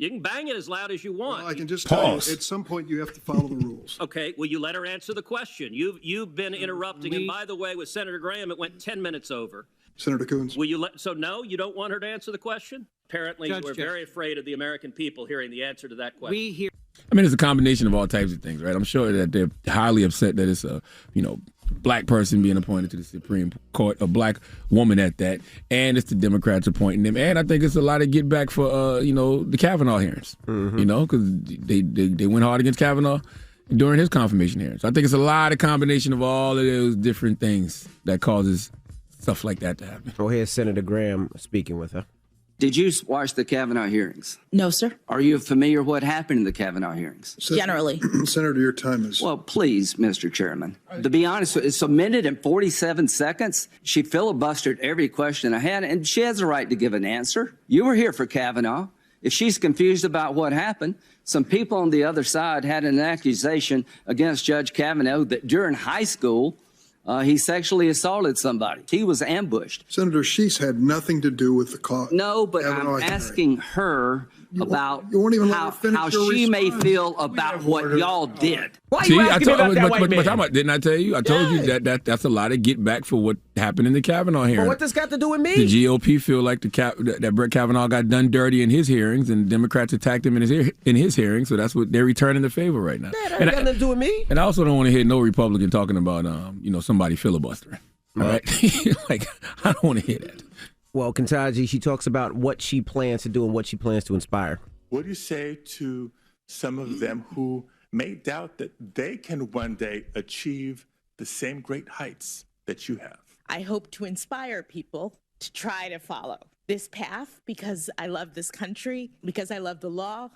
You can bang it as loud as you want. Well, I can just tell you, Pause. at some point you have to follow the rules. Okay, will you let her answer the question? You've been interrupting. And by the way, with Senator Graham, it went 10 minutes over. Senator Coons. Will you no, you don't want her to answer the question? Apparently, we're very afraid of the American people hearing the answer to that question. I mean, it's a combination of all types of things, right? I'm sure that they're highly upset that it's a, black person being appointed to the Supreme Court, a black woman at that, and it's the Democrats appointing them. And I think it's a lot of get back for, the Kavanaugh hearings, because they went hard against Kavanaugh during his confirmation hearings. So I think it's a lot of combination of all of those different things that causes stuff like that to happen. Oh, here's Senator Graham speaking with her. Did you watch the Kavanaugh hearings? No, sir. Are you familiar with what happened in the Kavanaugh hearings? Generally. Senator, your time is... Well, please, Mr. Chairman. To be honest, it's a minute and 47 seconds. She filibustered every question I had, and she has a right to give an answer. You were here for Kavanaugh. If she's confused about what happened, some people on the other side had an accusation against Judge Kavanaugh that during high school, he sexually assaulted somebody. He was ambushed. Senator, she's had nothing to do with the cause. No, but Kavanaugh I'm hearing. asking her about you won't even let her finish how your she may response. feel about what y'all did. Why are you asking me about that white man? Didn't I tell you? I told you that's a lot of get back for what happened in the Kavanaugh hearing. But what this got to do with me? The GOP feel like that Brett Kavanaugh got done dirty in his hearings, and Democrats attacked him in his hearings. So that's what they're returning the favor right now. Yeah, that ain't got nothing to do with me. And I also don't want to hear no Republican talking about somebody filibustering. All right, like I don't want to hear that. Well, Ketanji, she talks about what she plans to do and what she plans to inspire. What do you say to some of them who may doubt that they can one day achieve the same great heights that you have? I hope to inspire people to try to follow this path because I love this country, because I love the law,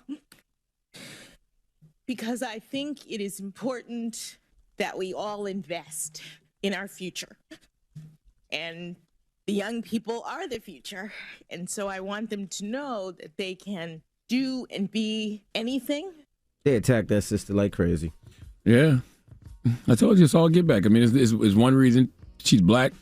because I think it is important that we all invest in our future. And the young people are the future. And so I want them to know that they can do and be anything. They attacked that sister like crazy. Yeah. I told you it's all get back. I mean, it's one reason she's black,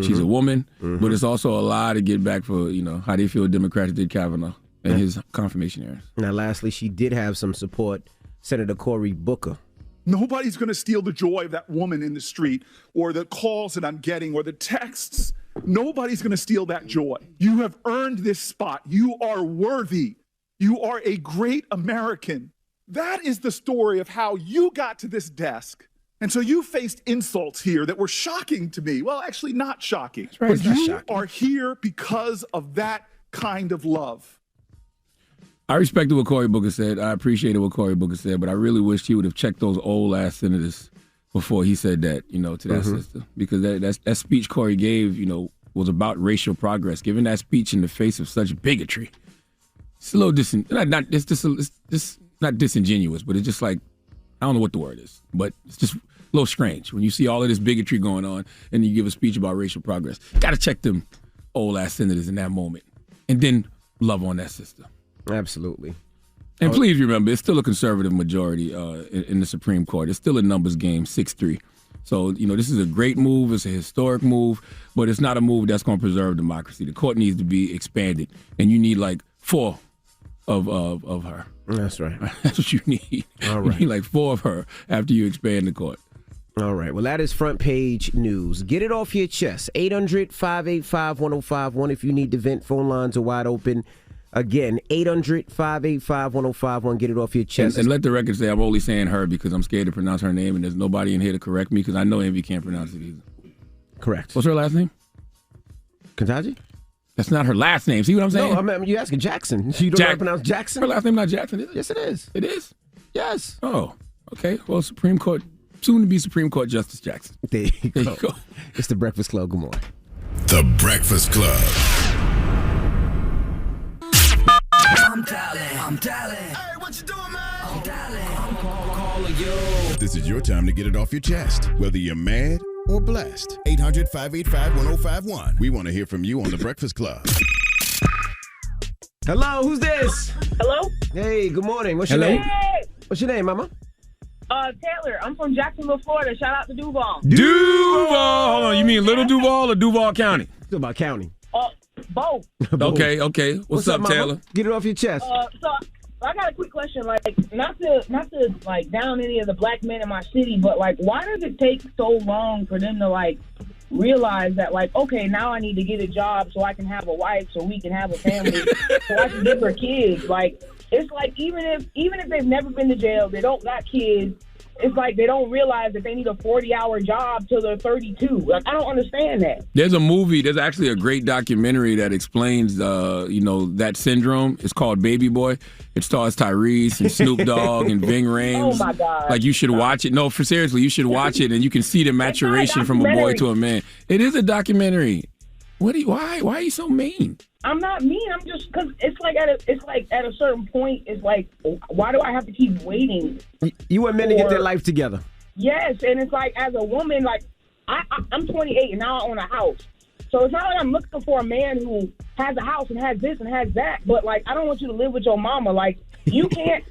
she's a woman, but it's also a lot of get back for, how they feel Democrats did Kavanaugh and his confirmation hearings. Now, lastly, she did have some support. Senator Cory Booker. Nobody's going to steal the joy of that woman in the street or the calls that I'm getting or the texts. Nobody's going to steal that joy. You have earned this spot. You are worthy. You are a great American. That is the story of how you got to this desk. And so you faced insults here that were shocking to me. Well, actually not shocking. Right, but you are here because of that kind of love. I respected what Cory Booker said. I appreciated what Cory Booker said, but I really wished he would have checked those old-ass senators before he said that, to that sister. Because that speech Cory gave, was about racial progress. Giving that speech in the face of such bigotry, it's a little it's not disingenuous, but it's just like, I don't know what the word is, but it's just a little strange when you see all of this bigotry going on and you give a speech about racial progress. Got to check them old-ass senators in that moment and then love on that sister. Absolutely. And please remember, it's still a conservative majority in the Supreme Court. It's still a numbers game, 6-3. So, this is a great move. It's a historic move, but it's not a move that's going to preserve democracy. The court needs to be expanded, and you need like 4 of her. That's right. That's what you need. All right. You need like 4 of her after you expand the court. All right. Well, that is front page news. Get it off your chest. 800-585-1051. If you need to vent, phone lines are wide open. Again, 800-585-1051. Get it off your chest. And let the record say I'm only saying her because I'm scared to pronounce her name, and there's nobody in here to correct me because I know Envy can't pronounce it either. Correct. What's her last name? Ketanji? That's not her last name. See what I'm saying? No, I mean, you're asking Jackson. You don't know how to pronounce Jackson? Her last name not Jackson, is it? Yes, it is. It is? Yes. Oh, okay. Well, Supreme Court, soon to be Supreme Court Justice Jackson. There you go. It's the Breakfast Club. Good morning. The Breakfast Club. I'm dialing. Hey, what you doing, man? I'm dialing. I'm calling you. This is your time to get it off your chest, whether you're mad or blessed. 800-585-1051. We want to hear from you on The Breakfast Club. Hello, who's this? Hello? Hey, good morning. What's your name? Hey. What's your name, mama? Taylor. I'm from Jacksonville, Florida. Shout out to Duval. Duval! Hold on, you mean Little Duval or Duval County? It's about county. Both. Okay. What's up, mama? Taylor? Get it off your chest. I got a quick question. Like, not to like down any of the black men in my city, but like, why does it take so long for them to like realize that, like, okay, now I need to get a job so I can have a wife, so we can have a family, so I can give her kids. Like, it's like even if they've never been to jail, they don't got kids. It's like they don't realize that they need a 40-hour job till they're 32. Like, I don't understand that. There's a movie. There's actually a great documentary that explains, that syndrome. It's called Baby Boy. It stars Tyrese and Snoop Dogg and Ving Rhames. Oh my God! Like, you should watch it. No, seriously, you should watch it, and you can see the maturation from a boy to a man. It is a documentary. Why are you so mean? I'm not mean. I'm just because it's like at a certain point, it's like, why do I have to keep waiting? You want men to get their life together. Yes, and it's like, as a woman, like I'm 28 and now I own a house. So it's not like I'm looking for a man who has a house and has this and has that. But like, I don't want you to live with your mama. Like, you can't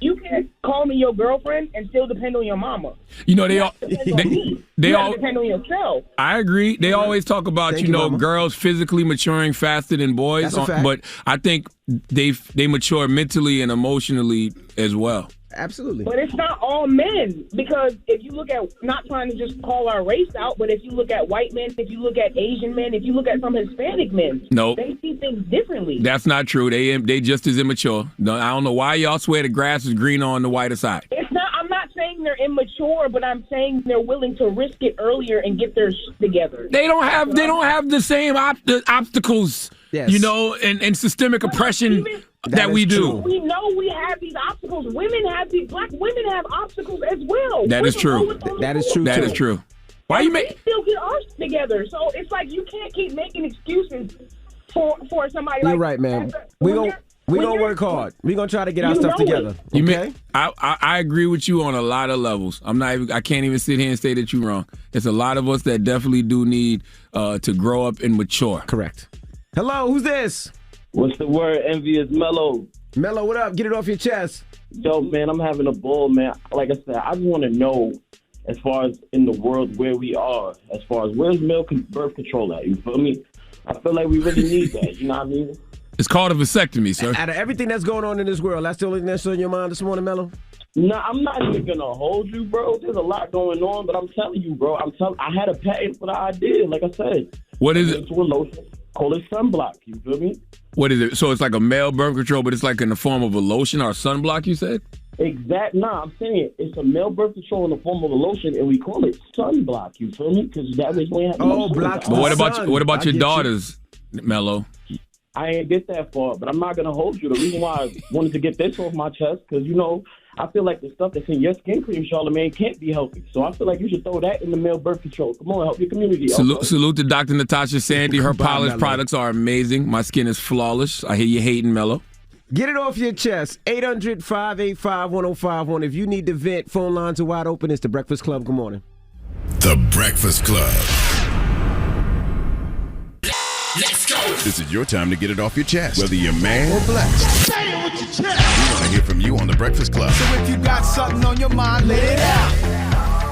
call me your girlfriend and still depend on your mama. You know, they all depend on yourself. I agree. They always talk about, girls physically maturing faster than boys. That's a fact. But I think they mature mentally and emotionally as well. Absolutely. But it's not all men, because if you look at, not trying to just call our race out, but if you look at white men, if you look at Asian men, if you look at some Hispanic men, nope, they see things differently. That's not true. They just as immature. I don't know why y'all swear the grass is greener on the whiter side. It's not. I'm not saying they're immature, but I'm saying they're willing to risk it earlier and get their shit together. They don't have the same obstacles, yes, and systemic oppression that we do. We know we have these obstacles. Black women have obstacles as well. That is true. That is true. That is true. Why you make? They still get ours together. So it's like you can't keep making excuses for somebody. You're like, right, man. We gonna work hard. We gonna try to get our stuff together. Okay? I agree with you on a lot of levels. I can't even sit here and say that you're wrong. There's a lot of us that definitely do need to grow up and mature. Correct. Hello, who's this? What's the word? Envious Mello. Mello, what up? Get it off your chest. Yo, man, I'm having a ball, man. Like I said, I just want to know, as far as in the world where we are, as far as where's male birth control at? You feel me? I feel like we really need that. You know what I mean? It's called a vasectomy, sir. Out of everything that's going on in this world, that's the only thing that's on your mind this morning, Mello? No, I'm not even going to hold you, bro. There's a lot going on, but I'm telling you, bro. I had a patent for the idea, like I said. What is it? It's a lotion. Call it sunblock. You feel me? What is it? So it's like a male birth control, but it's like in the form of a lotion or a sunblock, you said? Nah, I'm saying it's a male birth control in the form of a lotion, and we call it sunblock. You feel me? Because that way we have But what about your daughters, Mello? I ain't get that far, but I'm not going to hold you. The reason why I wanted to get this off my chest, because, I feel like the stuff that's in your skin cream, Charlamagne, can't be healthy. So I feel like you should throw that in the male birth control. Come on, help your community. Salute to Dr. Natasha Sandy. Her polished products are amazing. My skin is flawless. I hear you hating, Mello. Get it off your chest. 800-585-1051. If you need to vent, phone lines are wide open. It's The Breakfast Club. Good morning. The Breakfast Club. Let's go. This is your time to get it off your chest, whether you're mad or blessed. Say it with your chest. We want to hear from you on The Breakfast Club. So if you got something on your mind, let it out.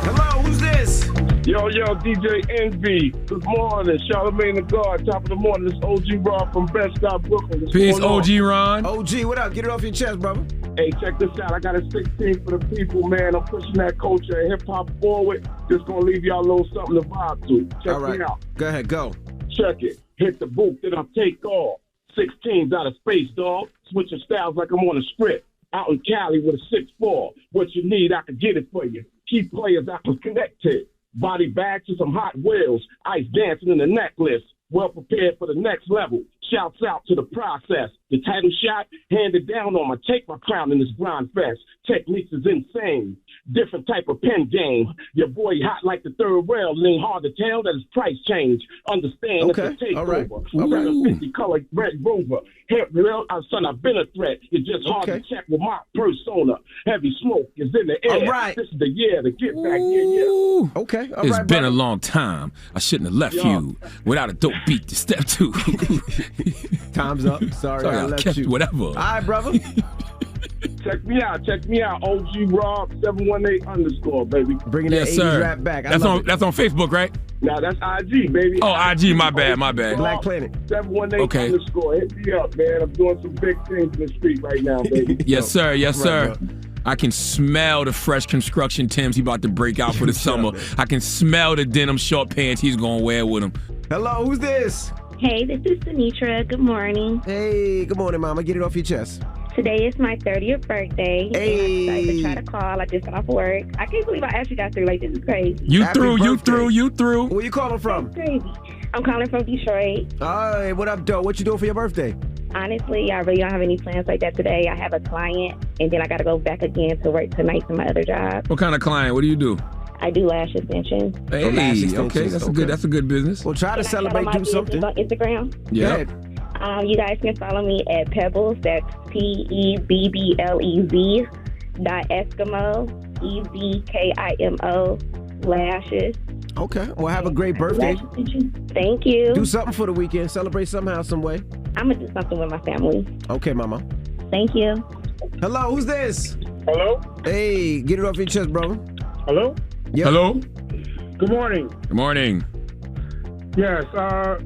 Hello, who's this? Yo, DJ Envy. Good morning. Charlamagne the God. Top of the morning. This OG Ron from Bed-Stuy, Brooklyn. Peace, OG Ron. OG, what up? Get it off your chest, brother. Hey, check this out. I got a 16 for the people, man. I'm pushing that culture and hip-hop forward. Just going to leave y'all a little something to vibe to. Check me out. Go ahead, go. Check it. Hit the booth, then I take off. 16's out of space, dog. Switching styles like I'm on a script. Out in Cali with a 6'4". What you need, I can get it for you. Key players I can connect to. Body bags to some Hot Wheels. Ice dancing in the necklace. Well prepared for the next level. Shouts out to the process. The title shot handed down on my take my crown in this grind fest. Techniques is insane. Different type of pen game. Your boy hot like the third rail. It ain't hard to tell that his price change. Understand it's a takeover. All right. 50 color red rover. Hey, son, I've been a threat. It's just hard to check with my persona. Heavy smoke is in the air. All right. This is the year to get back. Yeah. Okay. It's been a long time. I shouldn't have left you without a dope beat to step to. Time's up. Sorry I left you. Whatever. All right, brother. Check me out. OG Rob 718_, baby. Bringing that 80s rap back. That's on Facebook, right? Nah, that's IG, baby. Oh, IG. My bad. Black Planet 718_. Hit me up, man. I'm doing some big things in the street right now, baby. Yes, sir. Yes, sir. I can smell the fresh construction Timbs he about to break out for the summer. I can smell the denim short pants he's going to wear with him. Hello, who's this? Hey, this is Sinitra. Good morning. Hey, good morning, Mama. Get it off your chest. Today is my 30th birthday. Hey. And I decided to try to call. I just got off work. I can't believe I actually got through. Like, this is crazy. You through. Where you calling from? That's crazy. I'm calling from Detroit. Hey, what up, Doe? What you doing for your birthday? Honestly, I really don't have any plans like that today. I have a client, and then I got to go back again to work tonight to my other job. What kind of client? What do you do? I do lash extensions. Hey, okay, that's a good business. Well, try to celebrate, do something. On Instagram. Yeah. You guys can follow me at Pebbles. That's PEBBLEZ .Eskimo EZKIMO lashes. Okay. Well, have a great birthday. Thank you. Do something for the weekend. Celebrate somehow, some way. I'm gonna do something with my family. Okay, Mama. Thank you. Hello, who's this? Hello? Hey, get it off your chest, bro. Hello? Yep. Hello? Good morning. Good morning. Yes, I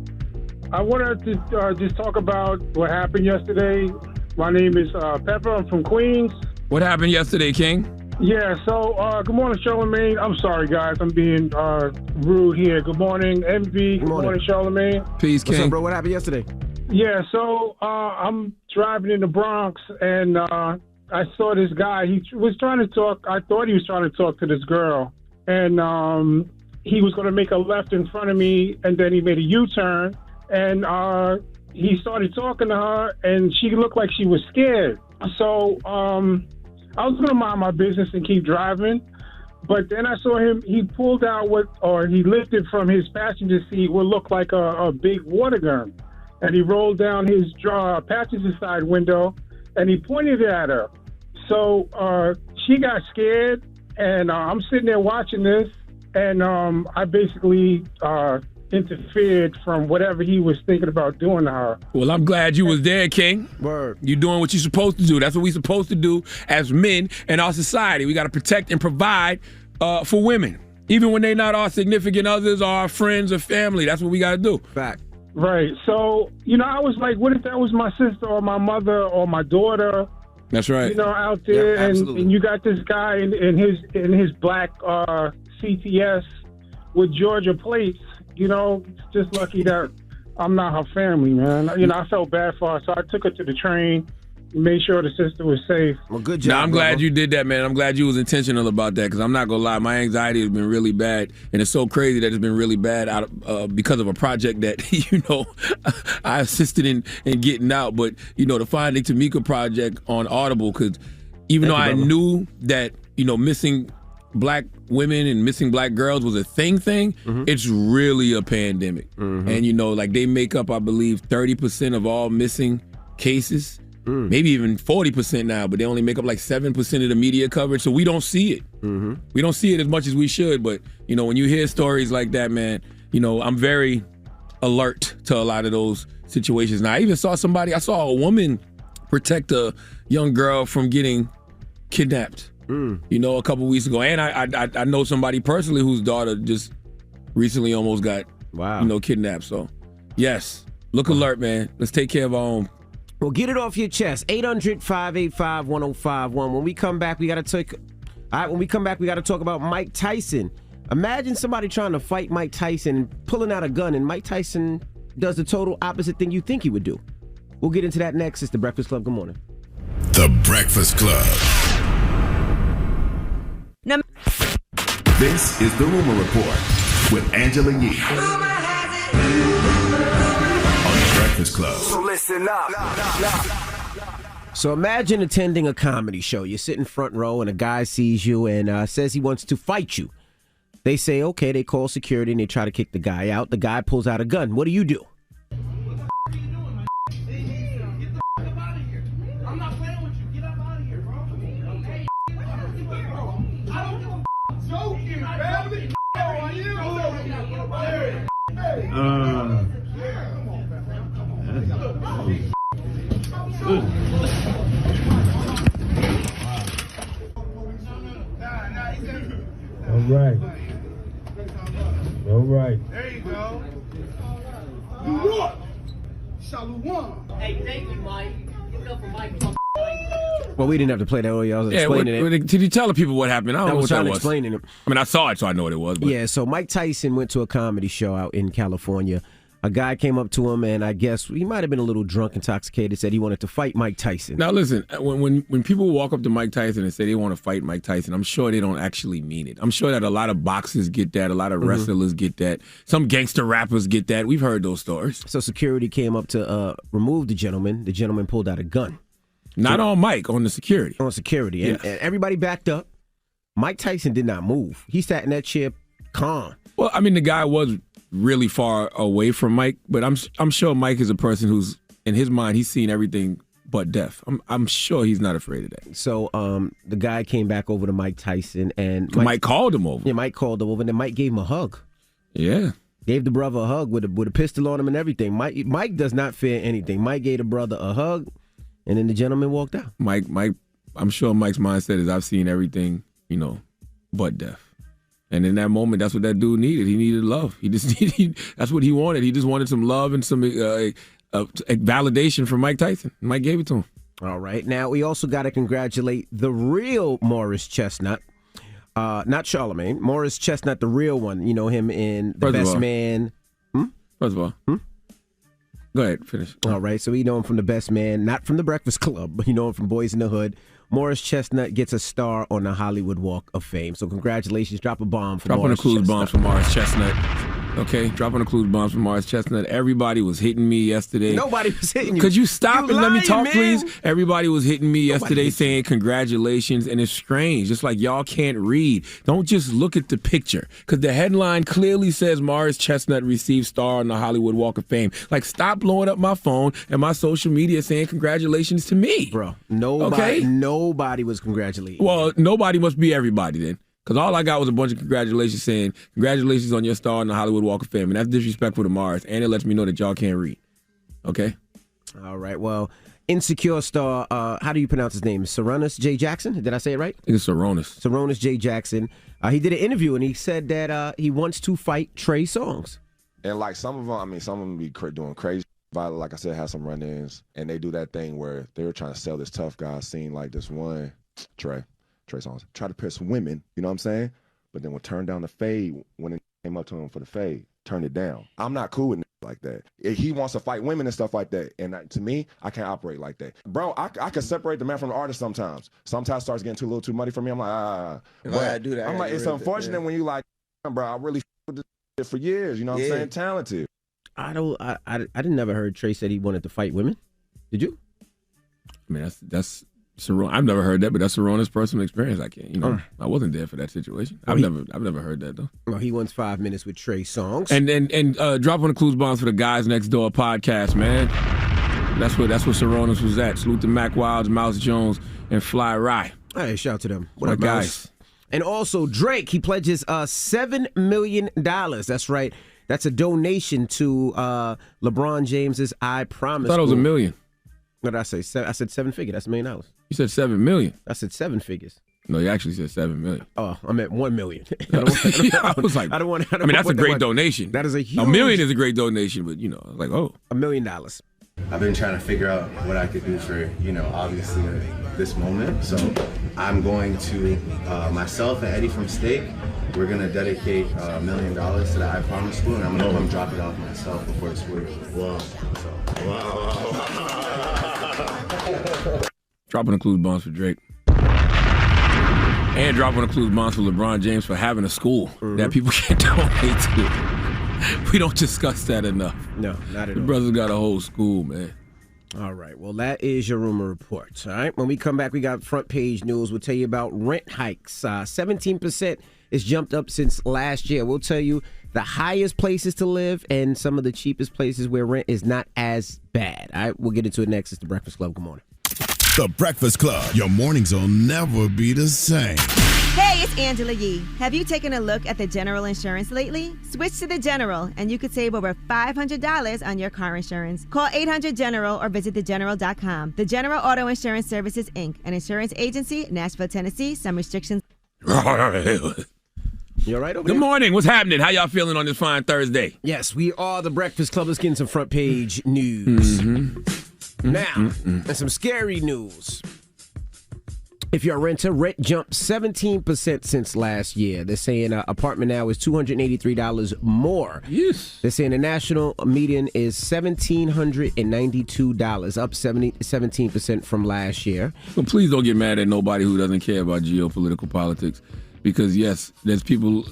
wanted to just talk about what happened yesterday. My name is Pepper. I'm from Queens. What happened yesterday, King? Yeah, so good morning, Charlamagne. I'm sorry, guys. I'm being rude here. Good morning, MV. Good morning, Charlamagne. Peace, King. What's up, bro? What happened yesterday? Yeah, so I'm driving in the Bronx, and I saw this guy. He was trying to talk. I thought he was trying to talk to this girl, and he was going to make a left in front of me, and then he made a U-turn, and he started talking to her, and she looked like she was scared. So I was going to mind my business and keep driving, but then I saw him. He pulled out he lifted from his passenger seat what looked like a big water gun. And he rolled down his passenger side window, and he pointed it at her. So she got scared, and I'm sitting there watching this, and I basically interfered from whatever he was thinking about doing to her. Well, I'm glad you was there, King. Word. You're doing what you're supposed to do. That's what we're supposed to do as men in our society. We got to protect and provide for women, even when they're not our significant others or our friends or family. That's what we got to do. Fact. Right. So, I was like, what if that was my sister or my mother or my daughter? That's right. Out there, Yep, and you got this guy in his black CTS with Georgia plates. It's just lucky that I'm not her family, man. I felt bad for her, so I took her to the train, made sure the sister was safe. Well, good job. I'm glad you did that, man. I'm glad you was intentional about that, because I'm not gonna lie, my anxiety has been really bad, and it's so crazy that it's been really bad because of a project that I assisted in getting out. But the Finding Tamika project on Audible, because even though I knew that missing black women and missing black girls was a thing, it's really a pandemic. And they make up, I believe, 30% of all missing cases. Maybe even 40% now, but they only make up like 7% of the media coverage, so we don't see it. We don't see it as much as we should, but when you hear stories like that, man, I'm very alert to a lot of those situations. Now, I even saw a woman protect a young girl from getting kidnapped, a couple weeks ago, and I know somebody personally whose daughter just recently almost got, kidnapped, so yes, look alert, man. Let's take care of our own. Well, get it off your chest. 800-585-1051. When we come back, we got to talk about Mike Tyson. Imagine somebody trying to fight Mike Tyson, pulling out a gun, and Mike Tyson does the total opposite thing you think he would do. We'll get into that next. It's The Breakfast Club. Good morning. The Breakfast Club. This is the Rumor Report with Angela Yee. Breakfast Club. So listen up. So imagine attending a comedy show. You're sitting front row and a guy sees you and says he wants to fight you. They say, okay, they call security and they try to kick the guy out. The guy pulls out a gun. What do you do? right. All right. There you go. Shalom. Hey, thank you, Mike. Give it up for Mike. Well, we didn't have to play that audio. I was explaining it. Did you tell the people what happened? I don't know what that was. Explaining it. I mean, I saw it, so I know what it was. But. Yeah, so Mike Tyson went to a comedy show out in California. A guy came up to him, and I guess he might have been a little drunk, intoxicated, said he wanted to fight Mike Tyson. Now, listen, when people walk up to Mike Tyson and say they want to fight Mike Tyson, I'm sure they don't actually mean it. I'm sure that a lot of boxers get that, a lot of wrestlers get that, some gangster rappers get that. We've heard those stories. So security came up to remove the gentleman. The gentleman pulled out a gun. Not on Mike, on the security. On security. And everybody backed up. Mike Tyson did not move. He sat in that chair calm. Well, I mean, the guy was really far away from Mike, but I'm sure Mike is a person who's, in his mind, he's seen everything but death. I'm sure he's not afraid of that. So the guy came back over to Mike Tyson, and Mike called him over. Yeah, Mike called him over, and then Mike gave him a hug. Yeah. Gave the brother a hug with a pistol on him and everything. Mike does not fear anything. Mike gave the brother a hug, and then the gentleman walked out. Mike, I'm sure Mike's mindset is, I've seen everything, but death. And in that moment, that's what that dude needed. He needed love. That's what he wanted. He just wanted some love and some validation from Mike Tyson. Mike gave it to him. All right. Now, we also got to congratulate the real Morris Chestnut. Not Charlamagne. Morris Chestnut, the real one. You know him in The Best Man. First of all. Go ahead, finish. All right. So we know him from The Best Man, not from The Breakfast Club, but you know him from Boys in the Hood. Morris Chestnut gets a star on the Hollywood Walk of Fame. So congratulations. Drop a bomb for Morris Chestnut. Dropping the clues bombs for Morris Chestnut. Okay, dropping the clues bombs for Morris Chestnut. Everybody was hitting me yesterday. Nobody was hitting you. Could you stop and let me talk, man. please? Everybody was hitting me yesterday saying congratulations, and it's strange. Just like y'all can't read. Don't just look at the picture, because the headline clearly says Morris Chestnut received star on the Hollywood Walk of Fame. Like, stop blowing up my phone and my social media saying congratulations to me. Bro, nobody was congratulating. Well, nobody must be everybody then. Because all I got was a bunch of congratulations saying, congratulations on your star on the Hollywood Walk of Fame. And that's disrespectful to Morris. And it lets me know that y'all can't read. Okay? All right. Well, Insecure star, how do you pronounce his name? Sarunas J. Jackson? Did I say it right? I think it's Sarunas. Sarunas J. Jackson. He did an interview, and he said that he wants to fight Trey Songz. And like some of them be doing crazy. Violet, like I said, has some run-ins. And they do that thing where they were trying to sell this tough guy scene, like this one, Trey Songz, try to piss women, you know what I'm saying? But then would turn down the fade when it came up to him for the fade, turn it down. I'm not cool with like that. He wants to fight women and stuff like that. And to me, I can't operate like that. Bro, I can separate the man from the artist sometimes. Sometimes it starts getting a little too muddy for me. I'm like, I do that. I'm like, it's unfortunate when you like, bro, I really with this shit for years, you know what I'm saying? Talented. I didn't never heard Trey said he wanted to fight women. Did you? I mean, that's Saron. I've never heard that, but that's Sarona's personal experience. I can't, I wasn't there for that situation. I've never heard that though. Well, he wants 5 minutes with Trey Songz. And drop on the clues bombs for the Guys Next Door podcast, man. That's what Sarona's was at. Salute to Mac Wilds, Mouse Jones, and Fly Rye. Hey, shout out to them. What up, guys? And also Drake, he pledges $7 million. That's right. That's a donation to LeBron James's I Promise. I thought it was $1 million. What did I say? I said 7 figures. That's $1 million. You said $7 million. I said 7 figures. No, you actually said $7 million. Oh, I meant $1 million. I was like, I mean, that's a great donation. That is a huge. $1 million is a great donation, but like, $1 million. I've been trying to figure out what I could do for, obviously this moment. So I'm going to, myself and Eddie from Steak, we're going to dedicate $1 million to the I Promise School, and I'm going to come drop it off myself before the school. Wow. Dropping the clues bombs for Drake. And dropping the clues bombs for LeBron James for having a school that people can donate to. We don't discuss that enough. No, not at all. The brother's got a whole school, man. All right. Well, that is your rumor report. All right. When we come back, we got front page news. We'll tell you about rent hikes. 17% is jumped up since last year. We'll tell you the highest places to live and some of the cheapest places where rent is not as bad. All right. We'll get into it next. It's The Breakfast Club. Good morning. The Breakfast Club. Your mornings will never be the same. Hey, it's Angela Yee. Have you taken a look at the General Insurance lately? Switch to the General, and you could save over $500 on your car insurance. Call 800-GENERAL or visit thegeneral.com. The General Auto Insurance Services, Inc., an insurance agency, Nashville, Tennessee. Some restrictions. You all right over Good there? morning. What's happening? How y'all feeling on this fine Thursday? Yes, we are the Breakfast Club. Let's get into some front page news. Now, and some scary news. If you're a renter, rent jumped 17% since last year. They're saying an apartment now is $283 more. Yes. They're saying the national median is $1,792, up 17% from last year. So please don't get mad at nobody who doesn't care about geopolitical politics. Because, yes, there's people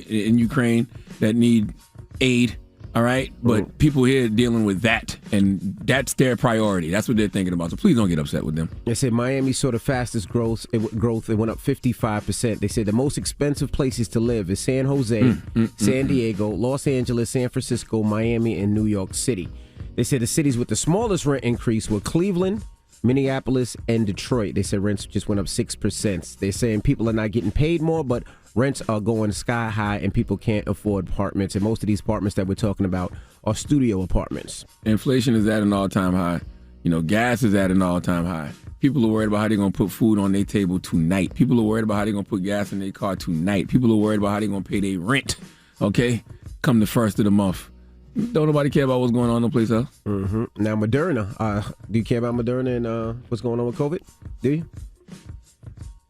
in Ukraine that need aid, all right? But people here dealing with that, and that's their priority. That's what they're thinking about. So please don't get upset with them. They said Miami saw the fastest growth. It went up 55%. They said the most expensive places to live is San Jose, San Diego, Los Angeles, San Francisco, Miami, and New York City. They said the cities with the smallest rent increase were Cleveland, Minneapolis, and Detroit. They said rents just went up 6%. They're saying people are not getting paid more, but rents are going sky high and people can't afford apartments. And most of these apartments that we're talking about are studio apartments. Inflation is at an all-time high. You know, gas is at an all-time high. People are worried about how they're going to put food on their table tonight. People are worried about how they're going to put gas in their car tonight. People are worried about how they're going to pay their rent, okay, come the first of the month. Don't nobody care about what's going on no place else. Now, Moderna. Do you care about Moderna and what's going on with COVID? Do you?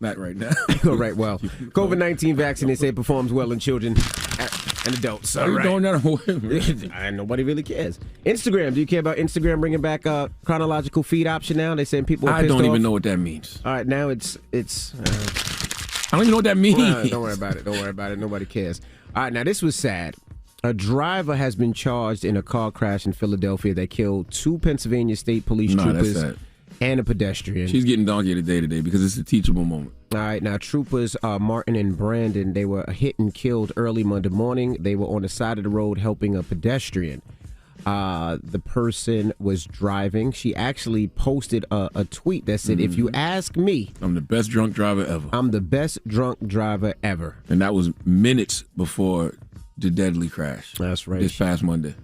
Not right now. All right, well, COVID-19 vaccine, they say, performs well in children and adults. Are you doing that? Nobody really cares. Instagram. Do you care about Instagram bringing back a chronological feed option now? They saying people are pissed off. I don't even know what that means. All right, now it's. I don't even know what that means. Don't worry about it. Don't worry about it. Nobody cares. All right, now this was sad. A driver has been charged in a car crash in Philadelphia that killed 2 Pennsylvania State Police troopers and a pedestrian. She's getting donkey today because it's a teachable moment. All right, now troopers Martin and Brandon, they were hit and killed early Monday morning. They were on the side of the road helping a pedestrian. The person was driving. She actually posted a tweet that said, if you ask me, I'm the best drunk driver ever. I'm the best drunk driver ever. And that was minutes before the deadly crash. That's right. This past Monday.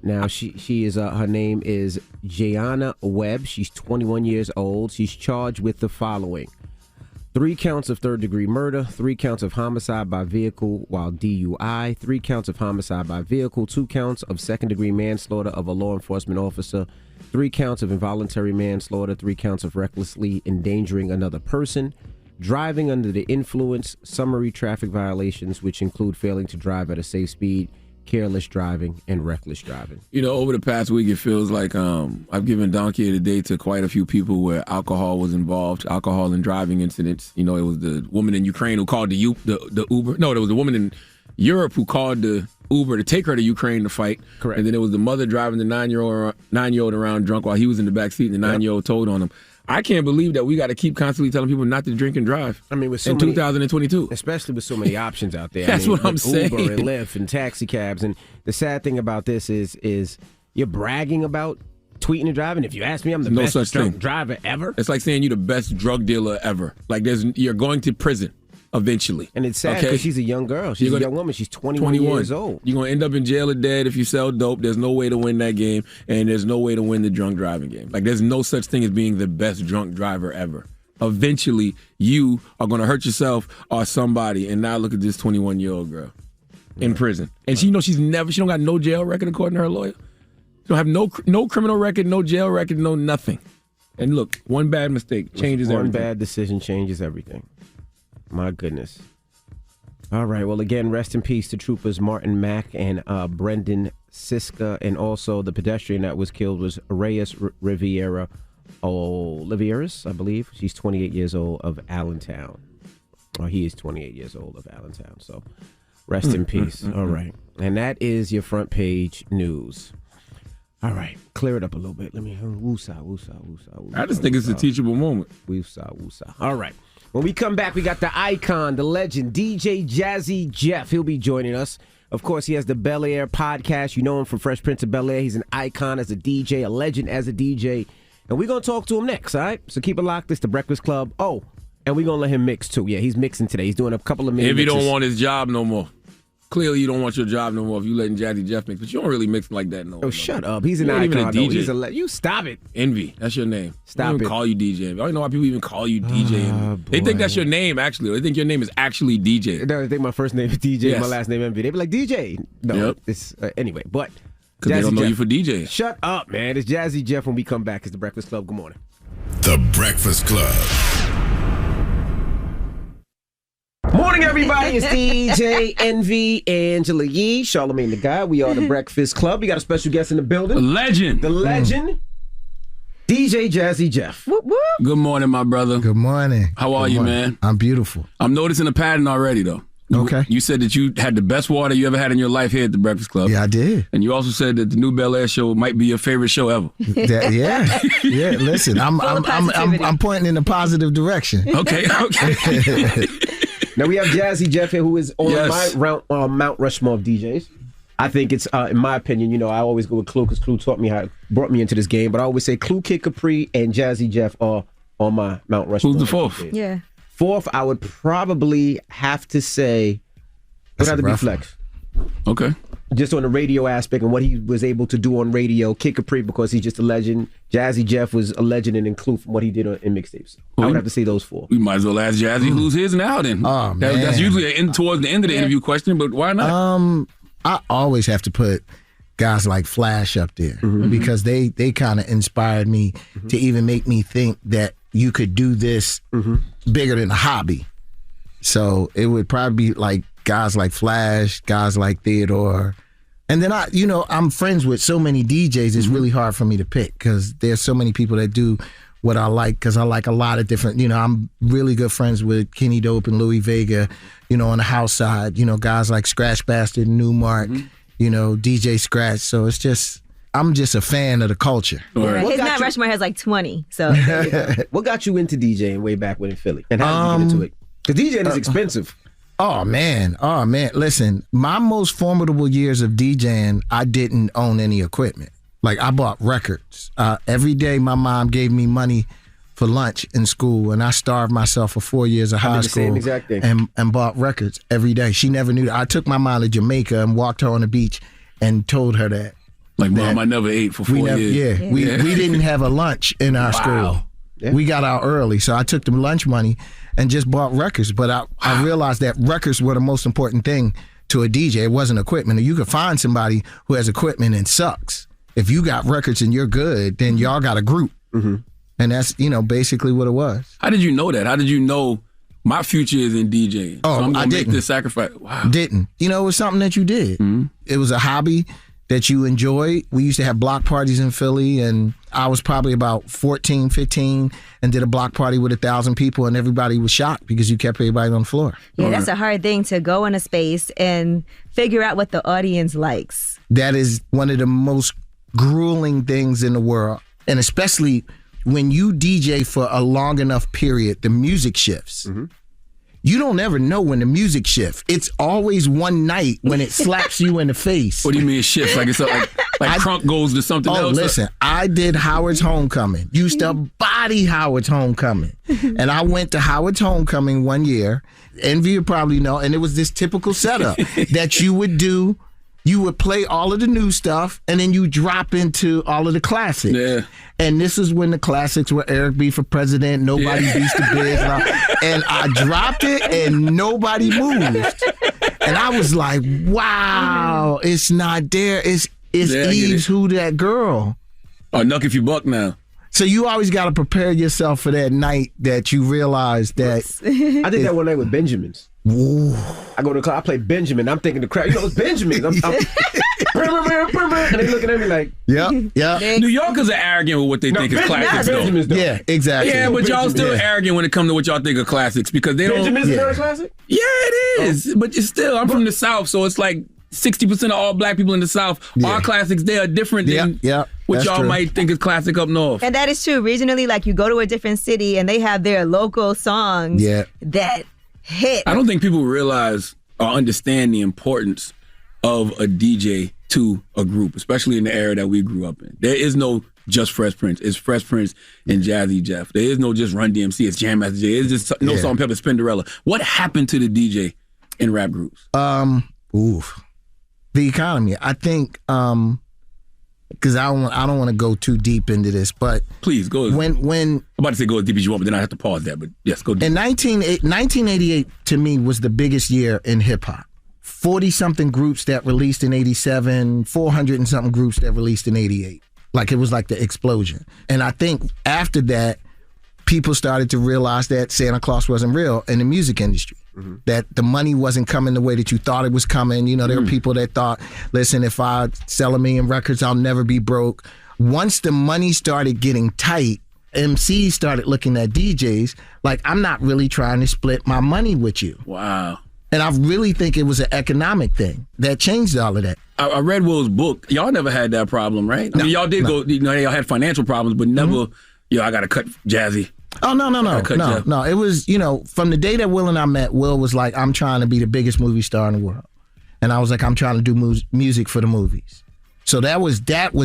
Now, she is, her name is Jayana Webb. She's 21 years old. She's charged with the following: 3 counts of third-degree murder, 3 counts of homicide by vehicle while DUI, 3 counts of homicide by vehicle, 2 counts of second-degree manslaughter of a law enforcement officer, 3 counts of involuntary manslaughter, 3 counts of recklessly endangering another person, driving under the influence, summary traffic violations, which include failing to drive at a safe speed, careless driving, and reckless driving. You know, over the past week, it feels like I've given Donkey of the Day to quite a few people where alcohol was involved, alcohol and driving incidents. You know, it was the woman in Ukraine who called the Uber. No, there was a woman in Europe who called the Uber to take her to Ukraine to fight. Correct. And then it was the mother driving the 9-year-old around drunk while he was in the back seat, and the 9-year-old told on him. I can't believe that we got to keep constantly telling people not to drink and drive. I mean, with in 2022, especially with so many options out there. That's what I'm saying. Uber and Lyft and taxi cabs. And the sad thing about this is you're bragging about tweeting and driving. If you ask me, I'm the best drunk driver ever. It's like saying you're the best drug dealer ever. Like you're going to prison eventually. And it's sad because she's a young girl. She's a young woman. She's 21 years old. You're going to end up in jail or dead if you sell dope. There's no way to win that game, and there's no way to win the drunk driving game. Like, there's no such thing as being the best drunk driver ever. Eventually, you are going to hurt yourself or somebody, and now look at this 21-year-old girl in prison. And she don't got no jail record according to her lawyer. She don't have no criminal record, no jail record, no nothing. And look, one bad mistake changes everything. One bad decision changes everything. My goodness. All right. Well, again, rest in peace to troopers Martin Mack and Brendan Siska. And also the pedestrian that was killed was Reyes Riviera Oliveras, I believe. She's 28 years old of Allentown. Or he is 28 years old of Allentown. So rest in peace. All right. And that is your front page news. All right. Clear it up a little bit. Let me woosah. I just think it's a teachable moment. Woosah. All right. When we come back, we got the icon, the legend, DJ Jazzy Jeff. He'll be joining us. Of course, he has the Bel Air podcast. You know him from Fresh Prince of Bel Air. He's an icon as a DJ, a legend as a DJ. And we're going to talk to him next, all right? So keep it locked. It's the Breakfast Club. Oh, and we're going to let him mix, too. Yeah, he's mixing today. He's doing a couple of minutes. If he don't want his job no more. clearly you don't want your job no more if you letting Jazzy Jeff mix, but you don't really mix like that no more. Oh, shut up. He's an You're not even a icon. DJ. You stop it. Envy. That's your name. Stop I don't it. even call you DJ Envy. I don't know why people even call you DJ Envy. They think that's your name, actually. They think your name is actually DJ. They think my first name is DJ, Yes. my last name Envy. They be like, DJ. No, Yep. it's anyway, but Because they don't know Jeff. you for DJ. Shut up, man. It's Jazzy Jeff when we come back. It's The Breakfast Club. Good morning. The Breakfast Club. Morning, everybody. It's DJ Envy, Angela Yee, Charlamagne the Guy. We are The Breakfast Club. We got a special guest in the building. The legend. The legend. DJ Jazzy Jeff. Whoop, whoop. Good morning, my brother. Good morning. How are you, man? I'm beautiful. I'm noticing a pattern already, though. Okay. You said that you had the best water you ever had in your life here at the Breakfast Club. Yeah, I did. And you also said that the new Bel Air show might be your favorite show ever. Yeah. Listen, I'm pointing in a positive direction. Okay. Now we have Jazzy Jeff here, who is on Yes. my Mount Rushmore of DJs. I think it's, in my opinion, I always go with Clue because Clue brought me into this game. But I always say Clue, Kid Capri, and Jazzy Jeff are on my Mount Rushmore. Who's the fourth? DJs. Yeah. Fourth, I would probably have to say, would have to be Flex. Okay. Just on the radio aspect and what he was able to do on radio. Kid Capri, because he's just a legend. Jazzy Jeff was a legend and Clue from what he did in mixtapes. I would have to say those four. We might as well ask Jazzy who's his now then. Oh, man. That's usually towards the end of the interview question, but why not? I always have to put guys like Flash up there because they kind of inspired me to even make me think that you could do this bigger than a hobby. So it would probably be like guys like Flash, guys like Theodore. And then I'm friends with so many DJs, it's really hard for me to pick because there's so many people that do what I like because I like a lot of different, I'm really good friends with Kenny Dope and Louis Vega, on the house side, guys like Scratch Bastard, Newmark, DJ Scratch. So it's just, I'm just a fan of the culture. Yeah, his Mount Rushmore has like 20. So what got you into DJing way back when in Philly? And how did you get into it? Because DJing is expensive. Oh man. Listen, my most formidable years of DJing, I didn't own any equipment. Like I bought records. Every day my mom gave me money for lunch in school, and I starved myself for 4 years of high school. Same exact thing. And bought records every day. She never knew that. I took my mom to Jamaica and walked her on the beach and told her that. Like, Mom, I never ate for 4 years. Yeah, we didn't have a lunch in our school. Yeah. We got out early, so I took the lunch money and just bought records. But I realized that records were the most important thing to a DJ. It wasn't equipment. You could find somebody who has equipment and sucks. If you got records and you're good, then y'all got a group. And that's, basically what it was. How did you know that? How did you know my future is in DJing? Oh, so I'm I gonna didn't. make this sacrifice. Wow. Didn't. It was something that you did. It was a hobby that you enjoyed. We used to have block parties in Philly, and I was probably about 14, 15, and did a block party with 1,000 people, and everybody was shocked because you kept everybody on the floor. yeah, that's a hard thing to go in a space and figure out what the audience likes. That is one of the most grueling things in the world, and especially when you DJ for a long enough period, the music shifts. You don't ever know when the music shifts. It's always one night when it slaps you in the face. What do you mean it shifts? Like it's like Crunk goes to something else? Oh, listen, I did Howard's Homecoming. Used to body Howard's Homecoming. And I went to Howard's Homecoming one year. Envy you probably know. And it was this typical setup that you would do. You would play all of the new stuff, and then you drop into all of the classics. Yeah. And this is when the classics were Eric B. for President, Nobody Beats the Biz. And I dropped it, and nobody moved. And I was like, wow, it's not there. It's Eve's Who That Girl. Oh, Nuck If You Buck now. So you always got to prepare yourself for that night that you realize that. I did that one night with Benjamins. Ooh. I go to the club, I play Benjamin. I'm thinking the crowd, it's Benjamins. I'm and they looking at me like, yeah. New Yorkers are arrogant with what they think is classics, though. Yeah, exactly. Yeah, but y'all still arrogant when it comes to what y'all think are classics because they don't. Benjamin's not a classic? Yeah, it is. But it's still, I'm from the South, so it's like 60% of all black people in the South are classics. They are different than what y'all might think is classic up north. And that is true. Regionally, like you go to a different city and they have their local songs that hit. I don't think people realize or understand the importance of a DJ to a group, especially in the era that we grew up in. There is no just Fresh Prince. It's Fresh Prince and Jazzy Jeff. There is no just Run DMC. It's Jam Master Jay. It's just no Salt and Pepper Spinderella. What happened to the DJ in rap groups? Oof. The economy. I think, because I don't want to go too deep into this, but please go. When I'm about to say go as deep as you want, but then I have to pause that. But yes, go deep. In 1988 to me was the biggest year in hip hop. 40-something groups that released in 87, 400 and something groups that released in 88. Like it was like the explosion. And I think after that, people started to realize that Santa Claus wasn't real in the music industry. Mm-hmm. That the money wasn't coming the way that you thought it was coming. You know, there were people that thought, listen, if I sell 1 million records, I'll never be broke. Once the money started getting tight, MCs started looking at DJs like, I'm not really trying to split my money with you. Wow. And I really think it was an economic thing that changed all of that. I read Will's book. Y'all never had that problem, right? I mean, y'all did go, y'all had financial problems, but never, I got to cut Jazzy. Oh, no. It was, from the day that Will and I met, Will was like, I'm trying to be the biggest movie star in the world. And I was like, I'm trying to do music for the movies. So that was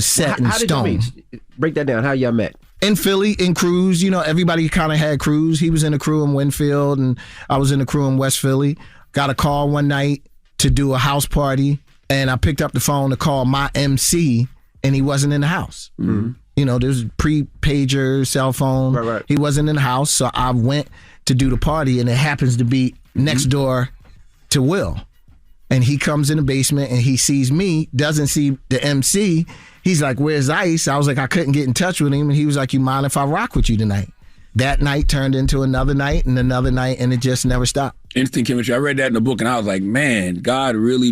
set in stone. Did you meet? Break that down. How y'all met? In Philly, in crews. Everybody kind of had crews. He was in a crew in Winfield, and I was in a crew in West Philly. Got a call one night to do a house party, and I picked up the phone to call my MC, and he wasn't in the house. Mm-hmm. There's pre-pager, cell phone. Right. He wasn't in the house, so I went to do the party, and it happens to be next door to Will. And he comes in the basement, and he sees me, doesn't see the MC. He's like, where's Ice? I was like, I couldn't get in touch with him, and he was like, you mind if I rock with you tonight? That night turned into another night, and it just never stopped. Instant chemistry. I read that in the book, and I was like, man, God really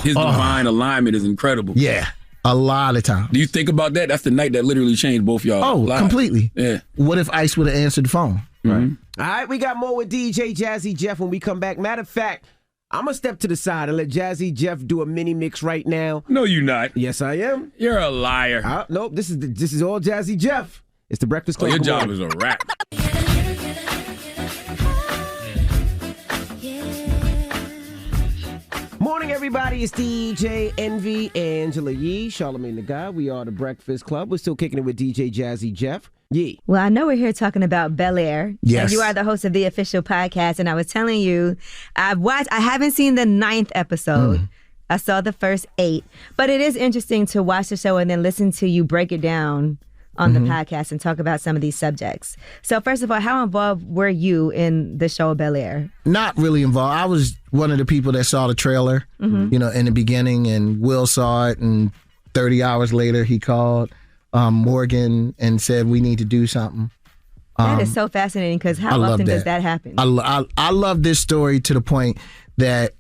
his divine alignment is incredible. Yeah. A lot of times. Do you think about that? That's the night that literally changed both y'all lives. Completely. Yeah. What if Ice would have answered the phone? Right. All right, we got more with DJ Jazzy Jeff when we come back. Matter of fact, I'm going to step to the side and let Jazzy Jeff do a mini mix right now. No, you're not. Yes, I am. You're a liar. Nope, this is all Jazzy Jeff. It's the Breakfast Club. Your job is a rap. Morning, everybody. It's DJ Envy, Angela Yee, Charlamagne the Guy. We are the Breakfast Club. We're still kicking it with DJ Jazzy Jeff. Yee. Well, I know we're here talking about Bel Air. Yes. And you are the host of the official podcast. And I was telling you, I haven't seen the 9th episode. I saw the first 8. But it is interesting to watch the show and then listen to you break it down on the podcast and talk about some of these subjects. So first of all, how involved were you in the show Bel Air? Not really involved. I was one of the people that saw the trailer, in the beginning, and Will saw it, and 30 hours later he called Morgan and said, we need to do something. That is so fascinating, because how often does that happen? I love this story to the point that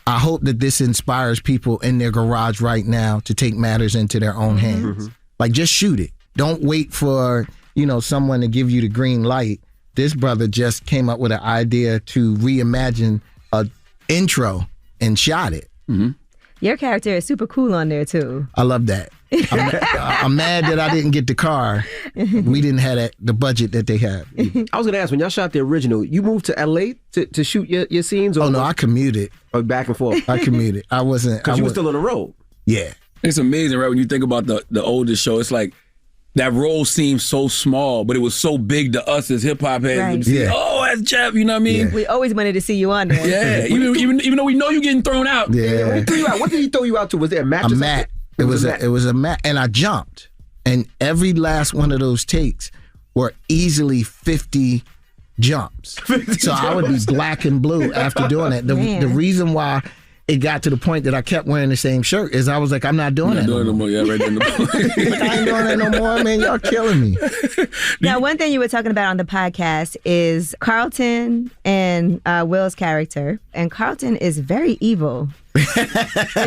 I hope that this inspires people in their garage right now to take matters into their own hands. Like, just shoot it. Don't wait for, someone to give you the green light. This brother just came up with an idea to reimagine a intro and shot it. Your character is super cool on there, too. I love that. I'm mad that I didn't get the car. We didn't have the budget that they had. I was going to ask, when y'all shot the original, you moved to L.A. to shoot your scenes? Or no, I commuted. Or back and forth? I commuted. I wasn't. Because you were still on the road. Yeah. It's amazing, right? When you think about the older show, it's like, that role seems so small, but it was so big to us as hip hop heads. Right. See, that's Jeff. You know what I mean? Yeah. We always wanted to see you on there. Yeah, even though we know you're getting thrown out. Yeah. When he threw you out, what did he throw you out to? Was there a match? A mat. It was a mat, and I jumped. And every last one of those takes were easily 50 jumps. So I would be black and blue after doing it. The reason why it got to the point that I kept wearing the same shirt is I was like, I'm not doing that no more. Yeah, right there in the like, I ain't doing that no more, man. Y'all killing me. Now, one thing you were talking about on the podcast is Carlton and Will's character. And Carlton is very evil. It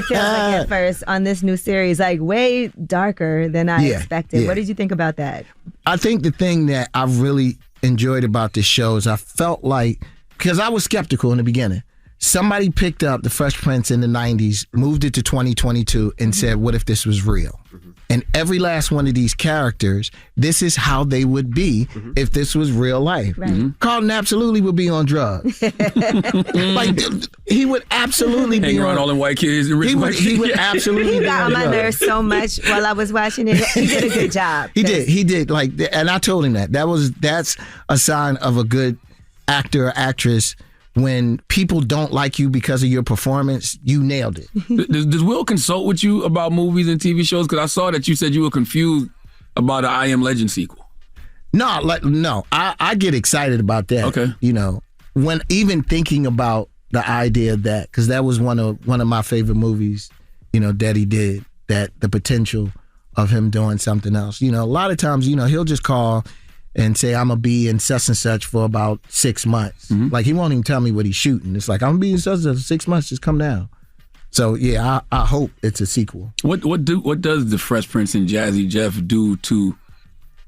feels like at first on this new series, like way darker than I expected. Yeah. What did you think about that? I think the thing that I really enjoyed about this show is I felt like, because I was skeptical in the beginning, somebody picked up The Fresh Prince in the 90s, moved it to 2022, and said, what if this was real? And every last one of these characters, this is how they would be if this was real life. Right. Carlton absolutely would be on drugs. Like, he would absolutely be around all them white kids and rich white kids. He would absolutely he be got on on my drugs. nerves so much while I was watching it. He did a good job. He did. Like, and I told him that's a sign of a good actor or actress when people don't like you because of your performance, you nailed it. Does Will consult with you about movies and TV shows? Because I saw that you said you were confused about an I Am Legend sequel. No, I get excited about that. Okay. You know, when even thinking about the idea of that, because that was one of my favorite movies, you know, that he did, that the potential of him doing something else. You know, a lot of times, you know, he'll just call and say, I'm going to be in such and such for about 6 months. Mm-hmm. Like, he won't even tell me what he's shooting. It's like, I'm going to be in such and such for 6 months, just come down. So, yeah, I hope it's a sequel. What does the Fresh Prince and Jazzy Jeff do to,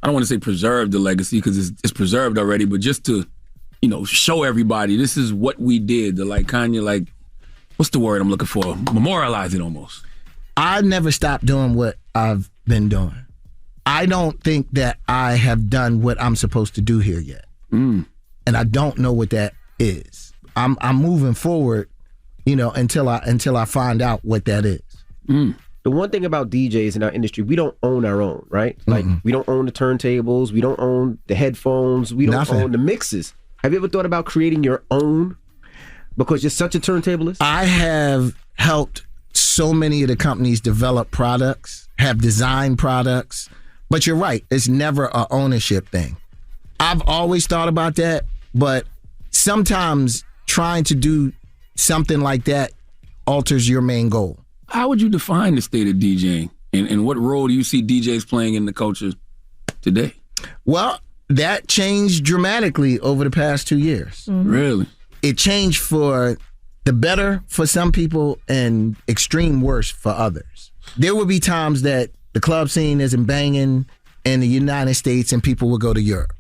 I don't want to say preserve the legacy because it's preserved already, but just to, you know, show everybody this is what we did, to like kind of like, what's the word I'm looking for? Memorialize it almost. I never stopped doing what I've been doing. I don't think that I have done what I'm supposed to do here yet. And I don't know what that is. I'm moving forward, you know, until I find out what that is. The one thing about DJs in our industry, we don't own our own, right? Like, we don't own the turntables, we don't own the headphones, we don't own the mixes. Have you ever thought about creating your own? Because you're such a turntablist? I have helped so many of the companies develop products, have designed products, but you're right, it's never an ownership thing. I've always thought about that, but sometimes trying to do something like that alters your main goal. How would you define the state of DJing? And what role do you see DJs playing in the culture today? Well, that changed dramatically over the past 2 years. Really? It changed for the better for some people and extreme worse for others. There would be times that the club scene isn't banging in the United States and people would go to Europe.